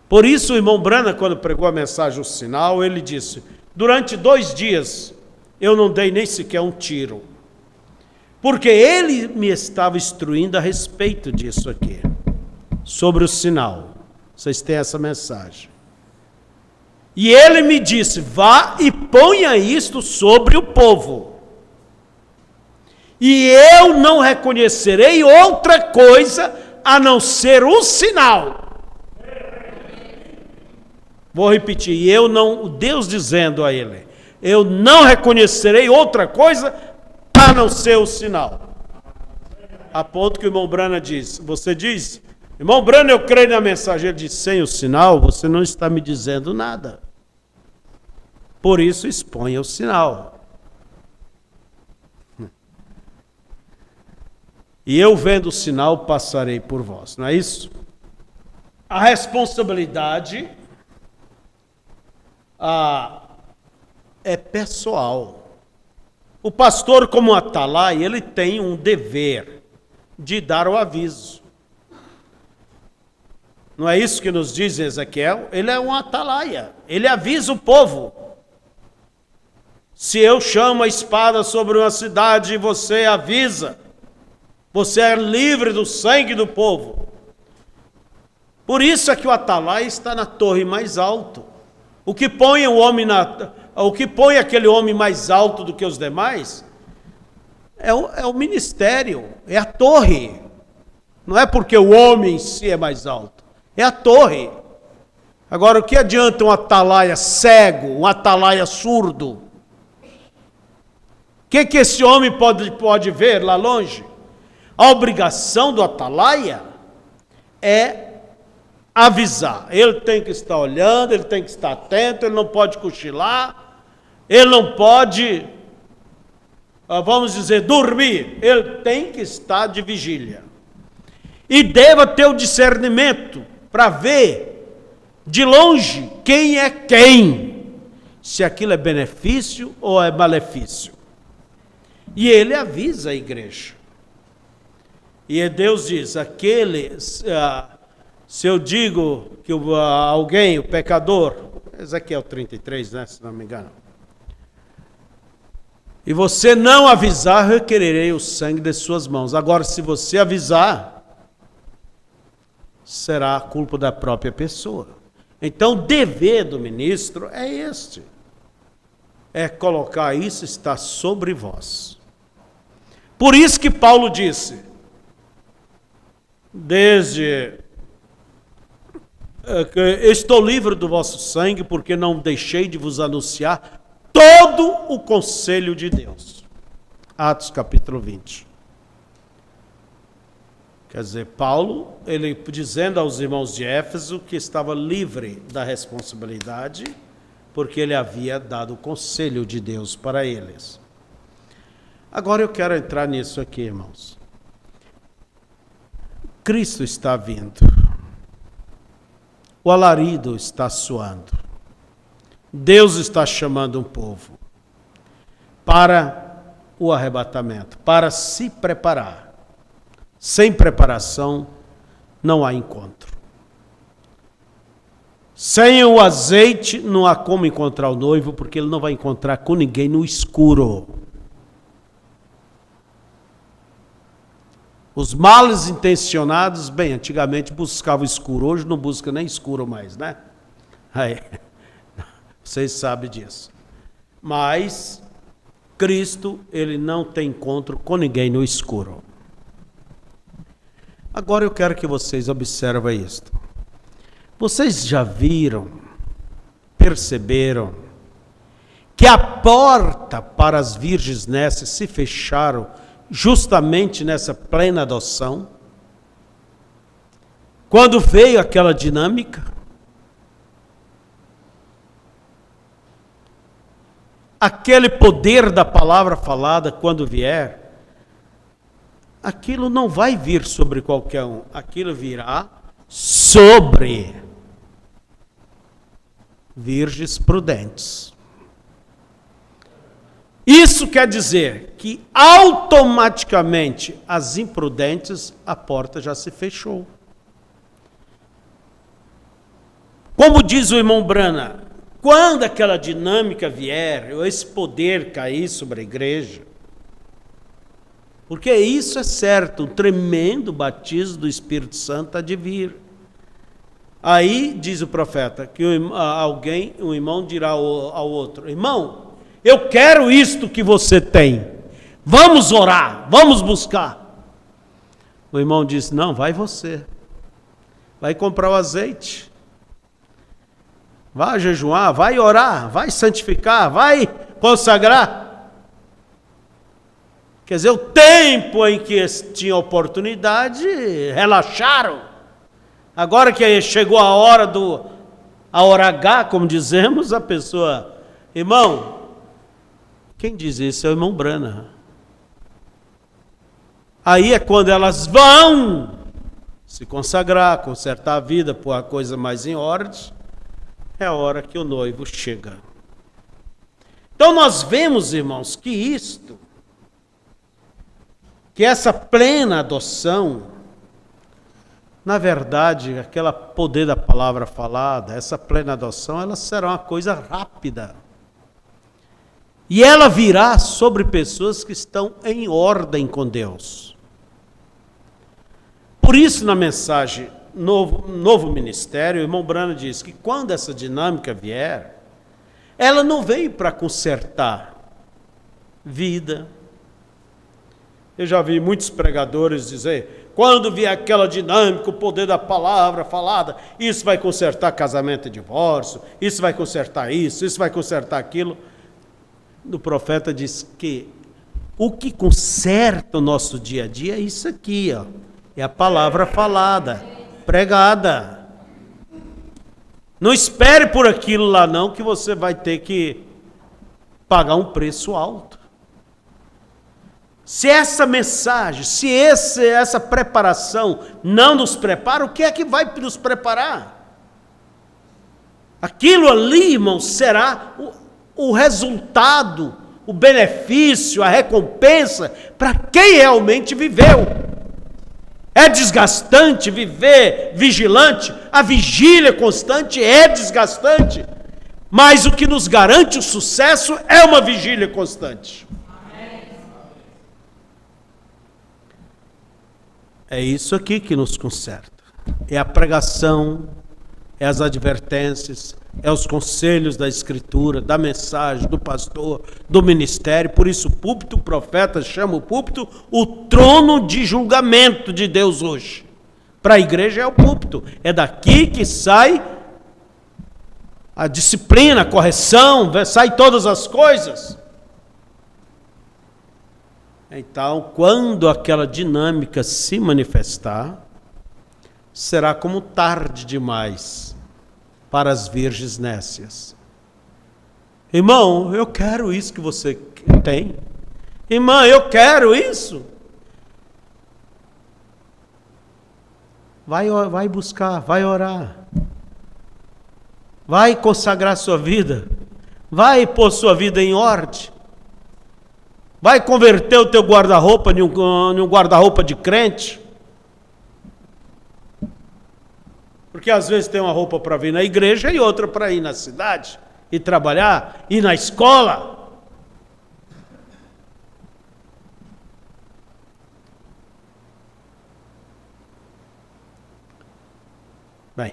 Por isso o irmão Branham, quando pregou a mensagem, o sinal, ele disse, durante 2 dias, eu não dei nem sequer um tiro, porque ele me estava instruindo a respeito disso aqui, sobre o sinal. Vocês têm essa mensagem. E ele me disse, vá e ponha isto sobre o povo. E eu não reconhecerei outra coisa a não ser um sinal. Vou repetir, Deus dizendo a ele, eu não reconhecerei outra coisa a não ser o sinal. A ponto que o irmão Branham diz, você diz, irmão Branham, eu creio na mensagem. Ele diz, sem o sinal, você não está me dizendo nada. Por isso, exponha o sinal. E eu vendo o sinal, passarei por vós. Não é isso? A responsabilidade é pessoal. O pastor, como atalaia, ele tem um dever de dar o aviso. Não é isso que nos diz Ezequiel? Ele é um atalaia. Ele avisa o povo. Se eu chamo a espada sobre uma cidade, você avisa. Você é livre do sangue do povo. Por isso é que o atalaia está na torre mais alta. O que põe aquele homem mais alto do que os demais é o ministério, é a torre. Não é porque o homem em si é mais alto, é a torre. Agora, o que adianta um atalaia cego, um atalaia surdo? O que esse homem pode ver lá longe? A obrigação do atalaia é avisar. Ele tem que estar olhando, ele tem que estar atento, ele não pode cochilar, ele não pode, vamos dizer, dormir. Ele tem que estar de vigília. E deva ter o discernimento para ver de longe quem é quem, se aquilo é benefício ou é malefício. E ele avisa a igreja. E Deus diz, se eu digo que alguém, o pecador, Ezequiel 33, né, se não me engano, e você não avisar, requererei o sangue de suas mãos. Agora, se você avisar, será a culpa da própria pessoa. Então, o dever do ministro é este. É colocar isso, está sobre vós. Por isso que Paulo disse, estou livre do vosso sangue, porque não deixei de vos anunciar todo o conselho de Deus. Atos capítulo 20. Quer dizer, Paulo, ele dizendo aos irmãos de Éfeso que estava livre da responsabilidade, porque ele havia dado o conselho de Deus para eles. Agora eu quero entrar nisso aqui, irmãos. Cristo está vindo. O alarido está soando. Deus está chamando um povo para o arrebatamento, para se preparar. Sem preparação, não há encontro. Sem o azeite, não há como encontrar o noivo, porque ele não vai encontrar com ninguém no escuro. Os males intencionados, bem, antigamente buscavam escuro, hoje não busca nem escuro mais, né? Aí, vocês sabem disso. Mas Cristo, ele não tem encontro com ninguém no escuro. Agora eu quero que vocês observem isto. Vocês já viram, perceberam, que a porta para as virgens nécias se fecharam justamente nessa plena adoção? Quando veio aquela dinâmica, aquele poder da palavra falada, quando vier, aquilo não vai vir sobre qualquer um, aquilo virá sobre virgens prudentes. Isso quer dizer que automaticamente as imprudentes, a porta já se fechou. Como diz o irmão Brana, quando aquela dinâmica vier, esse poder cair sobre a igreja, porque isso é certo, um tremendo batismo do Espírito Santo há de vir. Aí, diz o profeta, que um irmão dirá ao outro: irmão, eu quero isto que você tem, vamos orar, vamos buscar. O irmão diz: não, vai você, vai comprar o azeite, vai jejuar, vai orar, vai santificar, vai consagrar. Quer dizer, o tempo em que tinha oportunidade, relaxaram. Agora que chegou a hora a hora H, como dizemos, a pessoa: irmão, quem diz isso é o irmão Brana. Aí é quando elas vão se consagrar, consertar a vida, pôr a coisa mais em ordem, é a hora que o noivo chega. Então nós vemos, irmãos, que essa plena adoção, na verdade, aquele poder da palavra falada, essa plena adoção, ela será uma coisa rápida. E ela virá sobre pessoas que estão em ordem com Deus. Por isso, na mensagem Novo Ministério, o irmão Brana diz que quando essa dinâmica vier, ela não veio para consertar vida. Eu já vi muitos pregadores dizer: quando vier aquela dinâmica, o poder da palavra falada, isso vai consertar casamento e divórcio, isso vai consertar isso vai consertar aquilo. O profeta diz que o que conserta o nosso dia a dia é isso aqui, ó, é a palavra falada, pregada. Não espere por aquilo lá não, que você vai ter que pagar um preço alto. Se essa mensagem, se essa preparação não nos prepara, o que é que vai nos preparar? Aquilo ali, irmão, será o resultado, o benefício, a recompensa para quem realmente viveu. É desgastante viver vigilante, a vigília constante é desgastante, mas o que nos garante o sucesso é uma vigília constante. É isso aqui que nos conserta. É a pregação, é as advertências, é os conselhos da Escritura, da mensagem, do pastor, do ministério. Por isso o púlpito, o profeta chama o púlpito o trono de julgamento de Deus hoje. Para a igreja é o púlpito. É daqui que sai a disciplina, a correção, sai todas as coisas. Então, quando aquela dinâmica se manifestar, será como tarde demais para as virgens nécias. Irmão, eu quero isso que você tem. Irmã, eu quero isso. Vai buscar, vai orar. Vai consagrar sua vida. Vai pôr sua vida em ordem. Vai converter o teu guarda-roupa em um guarda-roupa de crente. Porque às vezes tem uma roupa para vir na igreja e outra para ir na cidade, e trabalhar, ir na escola. Bem,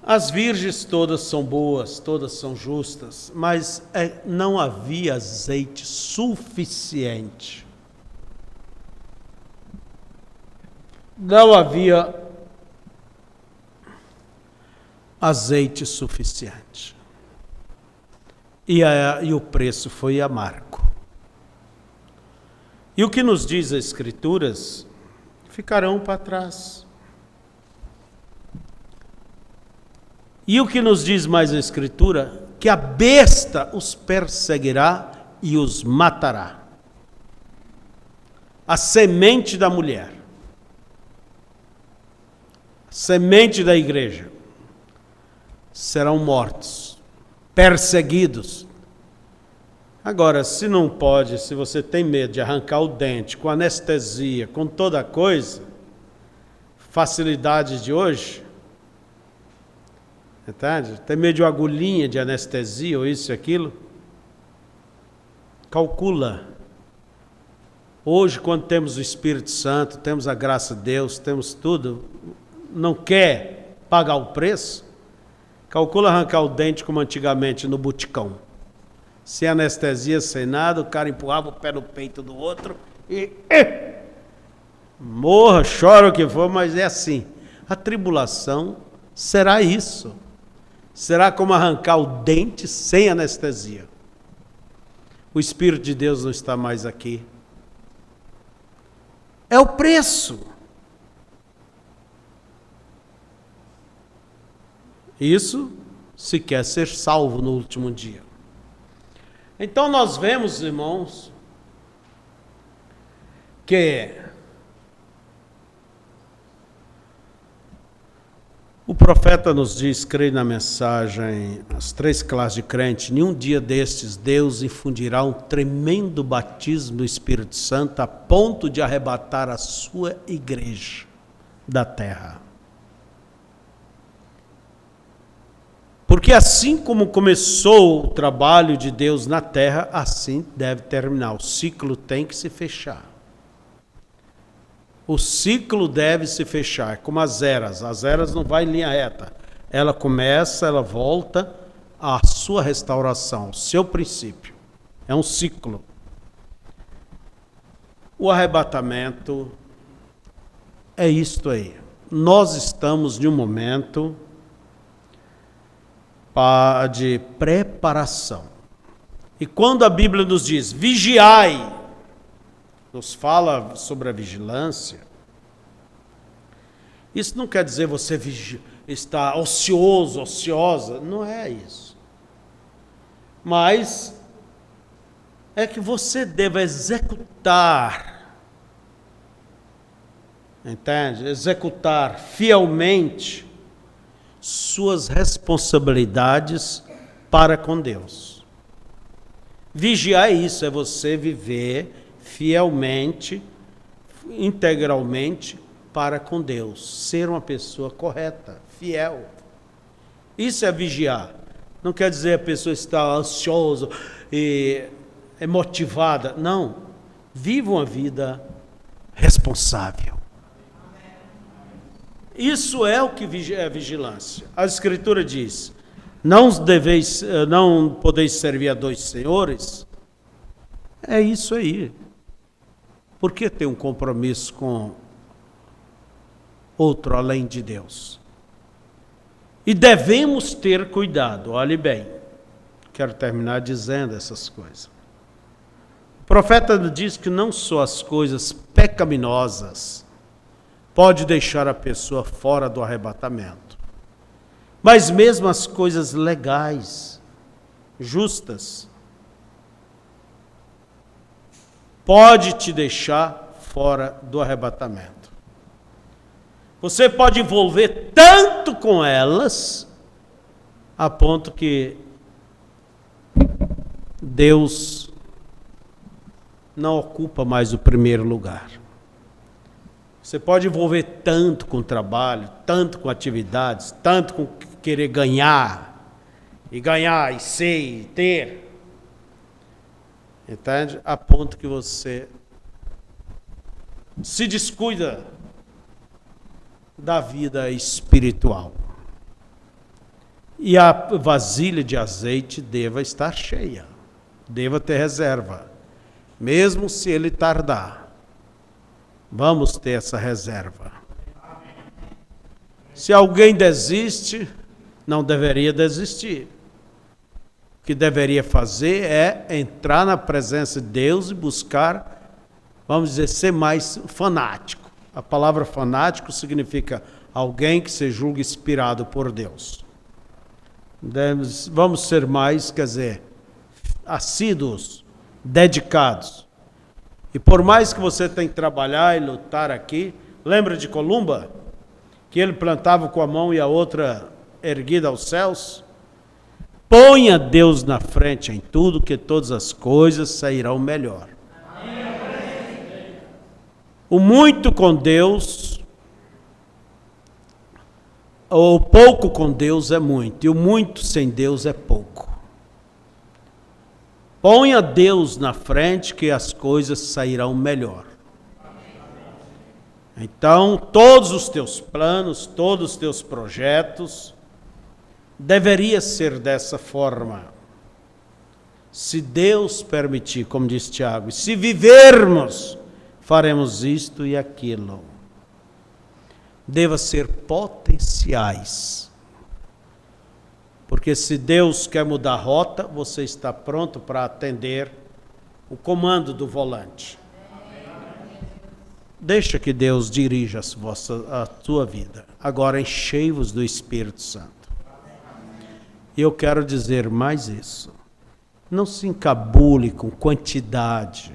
as virgens todas são boas, todas são justas, mas não havia azeite suficiente não havia azeite suficiente. E o preço foi amargo. E o que nos diz as Escrituras, ficarão para trás. E o que nos diz mais a Escritura, que a besta os perseguirá e os matará. A semente da mulher, a semente da igreja, serão mortos, perseguidos. Agora, se não pode, se você tem medo de arrancar o dente com anestesia, com toda coisa, facilidades de hoje, entende? Tem medo de uma agulhinha de anestesia ou isso e aquilo, calcula. Hoje, quando temos o Espírito Santo, temos a graça de Deus, temos tudo, não quer pagar o preço? Calcula arrancar o dente como antigamente no buticão. Sem anestesia, sem nada, o cara empurrava o pé no peito do outro e... morra, chora o que for, mas é assim. A tribulação será isso. Será como arrancar o dente sem anestesia. O Espírito de Deus não está mais aqui. É o preço. Isso se quer ser salvo no último dia. Então nós vemos, irmãos, que o profeta nos diz, creio na mensagem, as 3 classes de crente, nenhum dia destes Deus infundirá um tremendo batismo do Espírito Santo a ponto de arrebatar a sua igreja da terra. Porque assim como começou o trabalho de Deus na terra, assim deve terminar. O ciclo tem que se fechar. O ciclo deve se fechar, como as eras. As eras não vai em linha reta. Ela começa, ela volta à sua restauração, ao seu princípio. É um ciclo. O arrebatamento é isto aí. Nós estamos em um momento de preparação. E quando a Bíblia nos diz, vigiai, nos fala sobre a vigilância, isso não quer dizer você está ocioso, ociosa, não é isso. Mas é que você deve executar, entende? Executar fielmente suas responsabilidades para com Deus. Vigiar isso, é você viver fielmente, integralmente para com Deus. Ser uma pessoa correta, fiel. Isso é vigiar. Não quer dizer a pessoa está ansiosa e é motivada. Não. Viva uma vida responsável. Isso é o que é vigilância. A Escritura diz, não podeis servir a 2 senhores. É isso aí. Por que ter um compromisso com outro além de Deus? E devemos ter cuidado, olhe bem. Quero terminar dizendo essas coisas. O profeta diz que não só as coisas pecaminosas pode deixar a pessoa fora do arrebatamento, mas mesmo as coisas legais, justas, pode te deixar fora do arrebatamento. Você pode envolver tanto com elas, a ponto que Deus não ocupa mais o primeiro lugar. Você pode envolver tanto com o trabalho, tanto com atividades, tanto com querer ganhar, e ser, e ter. Entende? A ponto que você se descuida da vida espiritual. E a vasilha de azeite deva estar cheia, deva ter reserva, mesmo se ele tardar. Vamos ter essa reserva. Se alguém desiste, não deveria desistir. O que deveria fazer é entrar na presença de Deus e buscar, vamos dizer, ser mais fanático. A palavra fanático significa alguém que se julga inspirado por Deus. Vamos ser mais, quer dizer, assíduos, dedicados. E por mais que você tenha que trabalhar e lutar aqui, lembra de Columba? Que ele plantava com a mão e a outra erguida aos céus? Ponha Deus na frente em tudo, que todas as coisas sairão melhor. O muito com Deus, ou o pouco com Deus é muito, e o muito sem Deus é pouco. Ponha Deus na frente que as coisas sairão melhor. Então, todos os teus planos, todos os teus projetos, deveria ser dessa forma. Se Deus permitir, como diz Tiago, se vivermos, faremos isto e aquilo. Deva ser potenciais. Porque se Deus quer mudar a rota, você está pronto para atender o comando do volante. Deixa que Deus dirija a tua vida. Agora enchei-vos do Espírito Santo. E eu quero dizer mais isso. Não se encabule com quantidade.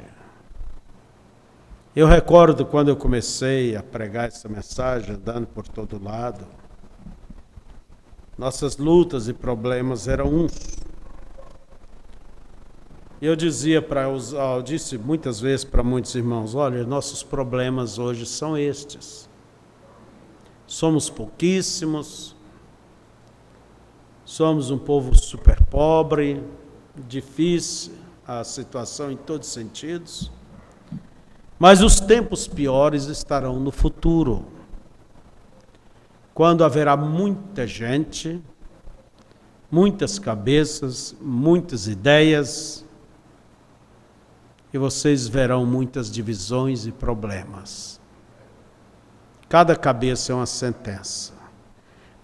Eu recordo quando eu comecei a pregar essa mensagem, andando por todo lado, nossas lutas e problemas eram uns. Eu disse muitas vezes para muitos irmãos, olha, nossos problemas hoje são estes. Somos pouquíssimos, somos um povo super pobre, difícil a situação em todos os sentidos, mas os tempos piores estarão no futuro, quando haverá muita gente, muitas cabeças, muitas ideias, e vocês verão muitas divisões e problemas. Cada cabeça é uma sentença.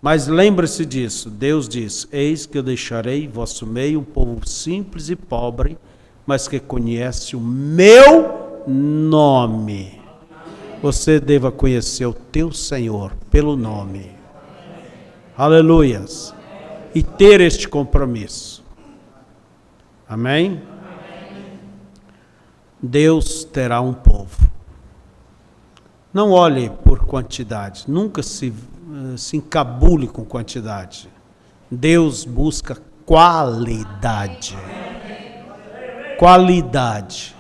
Mas lembre-se disso, Deus diz, eis que eu deixarei em vosso meio um povo simples e pobre, mas que conhece o meu nome. Você deva conhecer o teu Senhor pelo nome. Aleluias. E ter este compromisso. Amém? Deus terá um povo. Não olhe por quantidade, nunca se encabule com quantidade. Deus busca qualidade. Qualidade.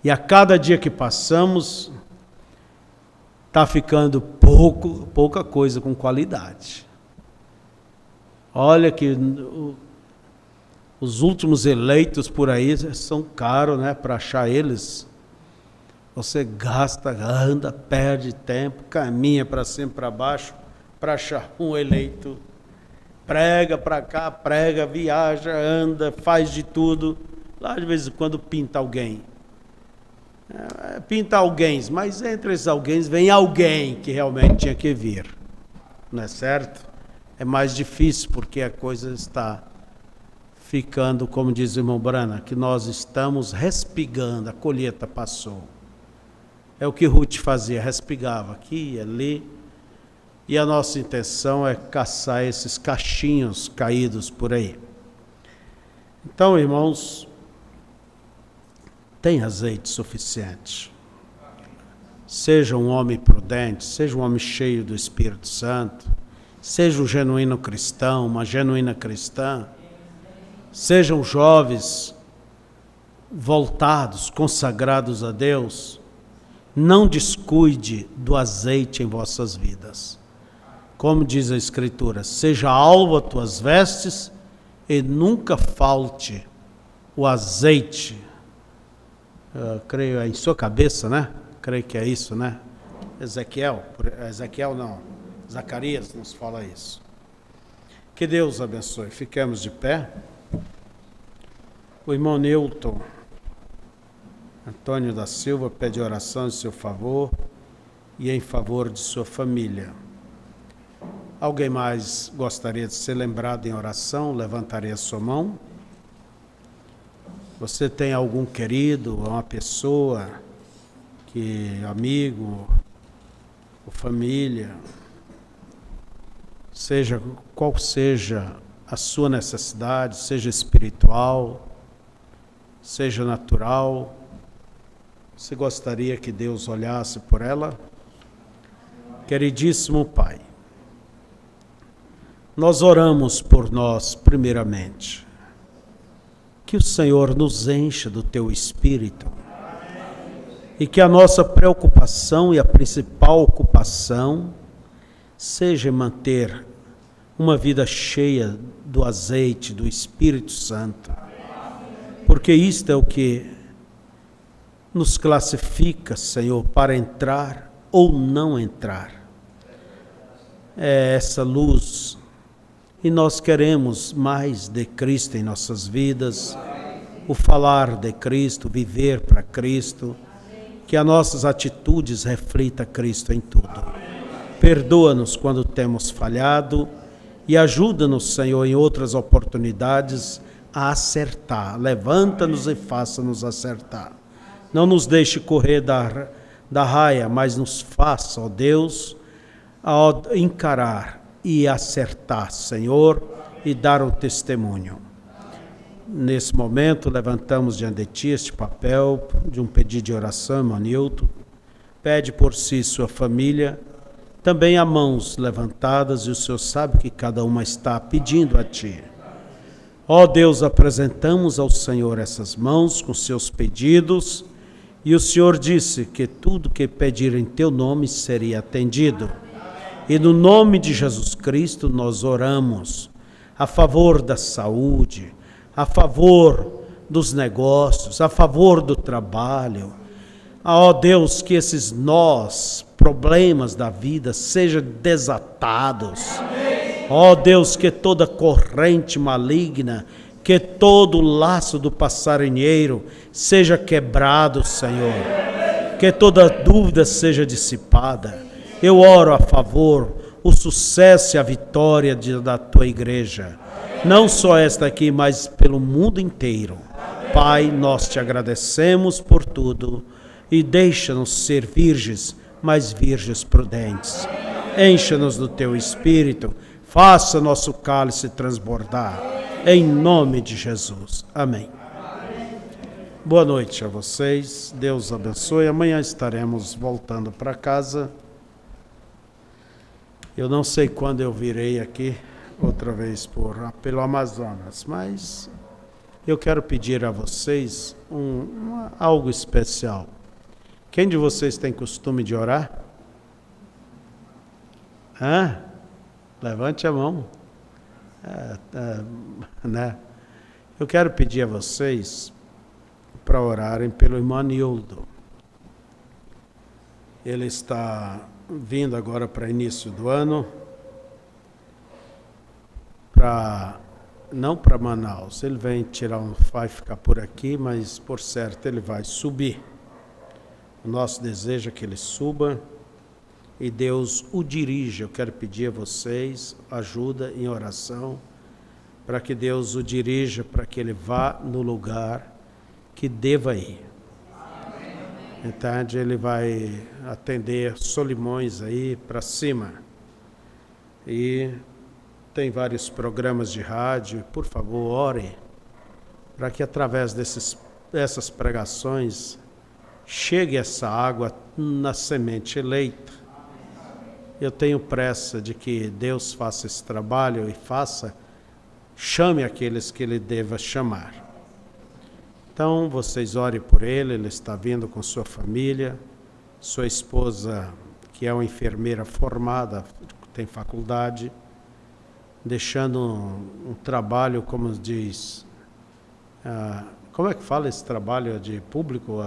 E a cada dia que passamos, está ficando pouca coisa com qualidade. Olha que os últimos eleitos por aí são caros, né? Para achar eles, você gasta, anda, perde tempo, caminha para cima e para baixo para achar um eleito. Prega para cá, prega, viaja, anda, faz de tudo. Lá de vez em quando pinta alguém. Pinta alguém, mas entre esses alguém vem alguém que realmente tinha que vir. Não é certo? É mais difícil porque a coisa está ficando, como diz o irmão Brana, que nós estamos respigando, a colheita passou. É o que Ruth fazia, respigava aqui e ali. E a nossa intenção é caçar esses cachinhos caídos por aí. Então, irmãos, tem azeite suficiente. Seja um homem prudente, seja um homem cheio do Espírito Santo, seja um genuíno cristão, uma genuína cristã, sejam jovens voltados, consagrados a Deus, não descuide do azeite em vossas vidas. Como diz a Escritura, seja alvo as tuas vestes e nunca falte o azeite. Creio em sua cabeça, né? Creio que é isso, né? Ezequiel não, Zacarias nos fala isso. Que Deus abençoe. Fiquemos de pé. O irmão Newton Antônio da Silva pede oração em seu favor e em favor de sua família. Alguém mais gostaria de ser lembrado em oração? Levantaria a sua mão. Você tem algum querido, uma pessoa, amigo, ou família, seja qual seja a sua necessidade, seja espiritual, seja natural, você gostaria que Deus olhasse por ela? Queridíssimo Pai, nós oramos por nós primeiramente, que o Senhor nos encha do Teu Espírito e que a nossa preocupação e a principal ocupação seja manter uma vida cheia do azeite, do Espírito Santo, porque isto é o que nos classifica, Senhor, para entrar ou não entrar. É essa luz, e nós queremos mais de Cristo em nossas vidas, o falar de Cristo, viver para Cristo, que as nossas atitudes reflitam Cristo em tudo. Perdoa-nos quando temos falhado e ajuda-nos, Senhor, em outras oportunidades a acertar. Levanta-nos e faça-nos acertar. Não nos deixe correr da raia, mas nos faça, ó Deus, a encarar e acertar, Senhor, e dar o testemunho. Nesse momento, levantamos diante de Ti este papel de um pedido de oração, irmão Nilton. Pede por si e sua família. Também há mãos levantadas e o Senhor sabe que cada uma está pedindo a Ti. Ó Deus, apresentamos ao Senhor essas mãos com seus pedidos e o Senhor disse que tudo que pedir em Teu nome seria atendido. E no nome de Jesus Cristo nós oramos a favor da saúde, a favor dos negócios, a favor do trabalho. Ó Deus, que esses nós, problemas da vida sejam desatados. Ó Deus, que toda corrente maligna, que todo laço do passarinheiro seja quebrado, Senhor. Que toda dúvida seja dissipada. Eu oro a favor, o sucesso e a vitória da Tua igreja. Não só esta aqui, mas pelo mundo inteiro. Pai, nós Te agradecemos por tudo e deixa-nos ser virgens, mas virgens prudentes. Encha-nos do Teu Espírito, faça nosso cálice transbordar. Em nome de Jesus. Amém. Boa noite a vocês, Deus abençoe. Amanhã estaremos voltando para casa. Eu não sei quando eu virei aqui, outra vez pelo Amazonas, mas eu quero pedir a vocês algo especial. Quem de vocês tem costume de orar? Levante a mão. Né? Eu quero pedir a vocês para orarem pelo irmão Nildo. Ele está vindo agora para início do ano, não para Manaus, ele vai ficar por aqui, mas por certo ele vai subir. O nosso desejo é que ele suba e Deus o dirija. Eu quero pedir a vocês ajuda em oração para que Deus o dirija, para que ele vá no lugar que deva ir. Então ele vai atender Solimões aí para cima. E tem vários programas de rádio. Por favor, ore para que através dessas pregações chegue essa água na semente eleita. Eu tenho pressa de que Deus faça esse trabalho e chame aqueles que Ele deva chamar. Então, vocês orem por ele está vindo com sua família, sua esposa, que é uma enfermeira formada, tem faculdade, deixando um trabalho, como diz, como é que fala esse trabalho de público,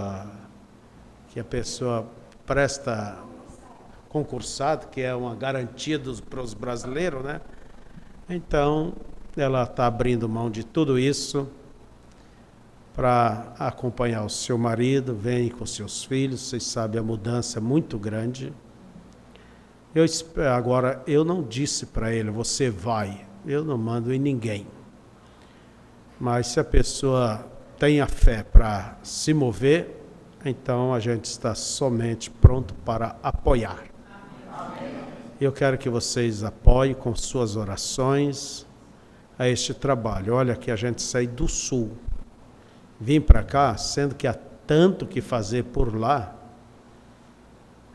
que a pessoa presta concursado, que é uma garantia para os brasileiros, né? Então, ela está abrindo mão de tudo isso para acompanhar o seu marido, vem com seus filhos. Vocês sabem, a mudança é muito grande. Agora, eu não disse para ele, você vai. Eu não mando em ninguém. Mas se a pessoa tem a fé para se mover, então a gente está somente pronto para apoiar. Eu quero que vocês apoiem com suas orações a este trabalho. Olha que a gente sai do sul, vim para cá, sendo que há tanto que fazer por lá.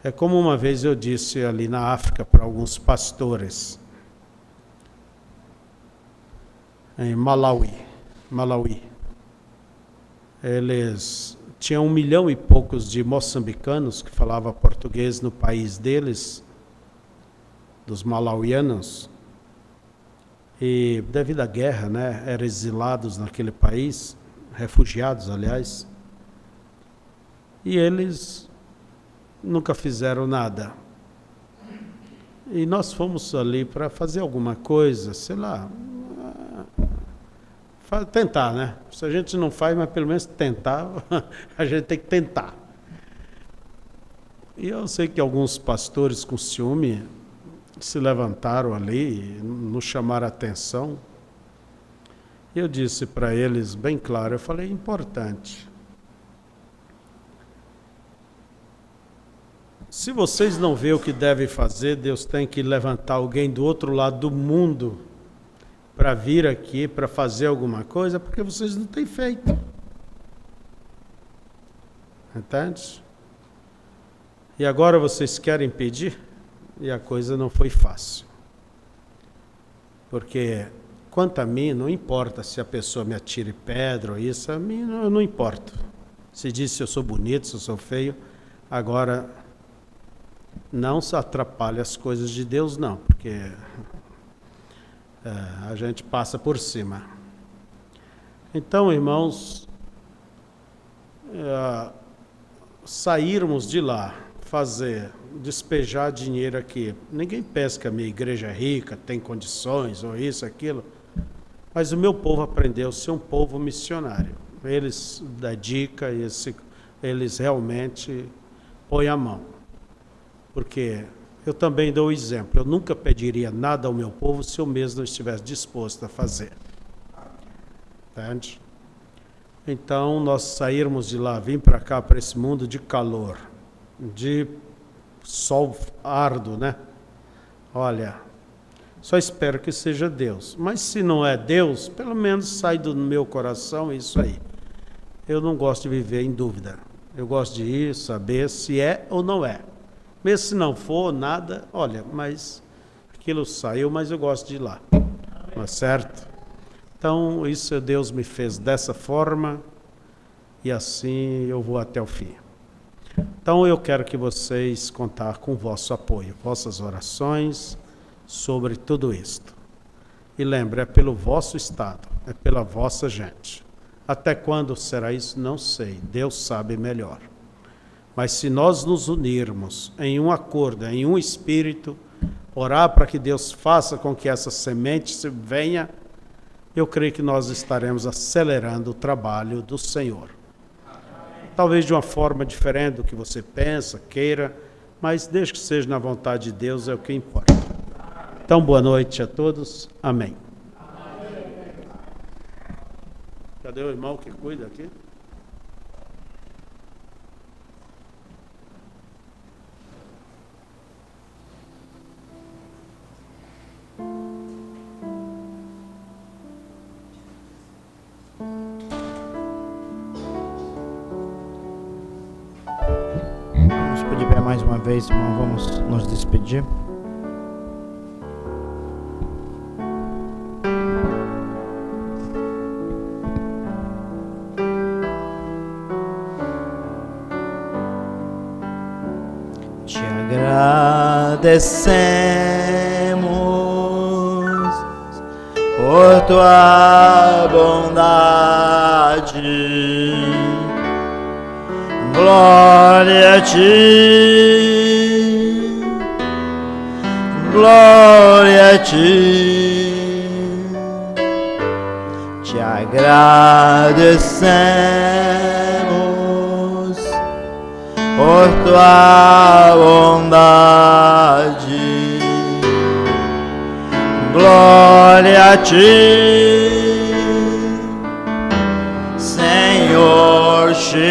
É como uma vez eu disse ali na África para alguns pastores, em Malawi. Eles tinham 1 milhão e poucos de moçambicanos que falavam português no país deles, dos malauianos, e devido à guerra, né, eram exilados naquele país, refugiados, aliás, e eles nunca fizeram nada. E nós fomos ali para fazer alguma coisa, sei lá, tentar, né? Se a gente não faz, mas pelo menos tentar, a gente tem que tentar. E eu sei que alguns pastores com ciúme se levantaram ali, nos chamaram a atenção. Eu disse para eles bem claro, eu falei, importante. Se vocês não vêem o que devem fazer, Deus tem que levantar alguém do outro lado do mundo para vir aqui, para fazer alguma coisa, porque vocês não têm feito. Entende? E agora vocês querem pedir? E a coisa não foi fácil. Porque, quanto a mim, não importa se a pessoa me atire pedra ou isso, a mim eu não importo. Se diz se eu sou bonito, se eu sou feio, agora não se atrapalhe as coisas de Deus, não, porque a gente passa por cima. Então, irmãos, sairmos de lá, despejar dinheiro aqui. Ninguém pensa que a minha igreja é rica, tem condições, ou isso, aquilo. Mas o meu povo aprendeu a ser um povo missionário. Eles dedicam, eles realmente põem a mão. Porque eu também dou o exemplo. Eu nunca pediria nada ao meu povo se eu mesmo não estivesse disposto a fazer. Entende? Então, nós sairmos de lá, vim para cá, para esse mundo de calor, de sol árduo, né? Olha, só espero que seja Deus. Mas se não é Deus, pelo menos sai do meu coração isso aí. Eu não gosto de viver em dúvida. Eu gosto de ir, saber se é ou não é. Mesmo se não for nada, olha, mas aquilo saiu, mas eu gosto de ir lá. Não é certo? Então, isso Deus me fez dessa forma e assim eu vou até o fim. Então, eu quero que vocês contar com o vosso apoio, vossas orações sobre tudo isto. E lembre, é pelo vosso estado, é pela vossa gente. Até quando será isso? Não sei, Deus sabe melhor. Mas se nós nos unirmos em um acordo, em um espírito, orar para que Deus faça com que essa semente venha, eu creio que nós estaremos acelerando o trabalho do Senhor. Talvez de uma forma diferente do que você pensa, queira, mas desde que seja na vontade de Deus é o que importa. Então, boa noite a todos. Amém. Cadê o irmão que cuida aqui? De pé mais uma vez, irmão, vamos nos despedir. Te agradecemos por tua bondade. Glória a ti, glória a ti, te agradecemos por tua bondade. a Ti, Senhor Jesus,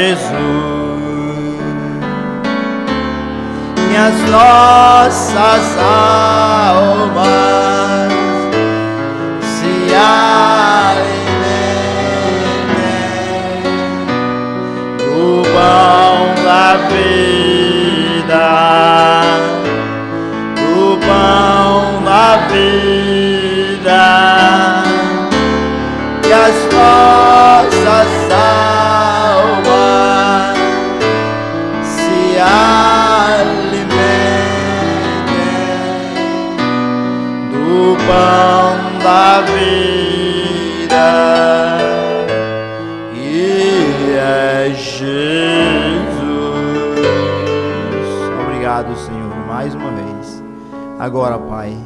e as nossas almas se alimentem do pão da vida, do pão da vida, que as nossas almas se alimentem do pão da vida, que é Jesus. Obrigado, Senhor, mais uma vez. Agora, Pai,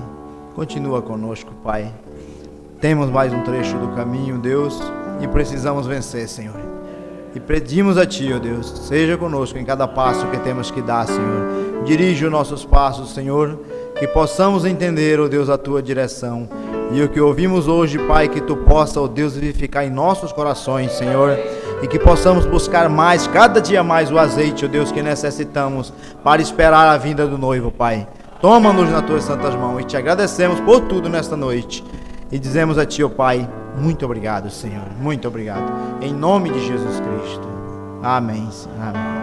continua conosco, Pai. Temos mais um trecho do caminho, Deus, e precisamos vencer, Senhor. E pedimos a Ti, ó Deus, seja conosco em cada passo que temos que dar, Senhor. Dirige os nossos passos, Senhor, que possamos entender, ó Deus, a Tua direção. E o que ouvimos hoje, Pai, que Tu possa, ó Deus, vivificar em nossos corações, Senhor. E que possamos buscar mais, cada dia mais, o azeite, ó Deus, que necessitamos para esperar a vinda do noivo, Pai. Toma-nos nas Tuas santas mãos e Te agradecemos por tudo nesta noite. E dizemos a Ti, ó Pai, muito obrigado, Senhor, muito obrigado. Em nome de Jesus Cristo. Amém. Amém.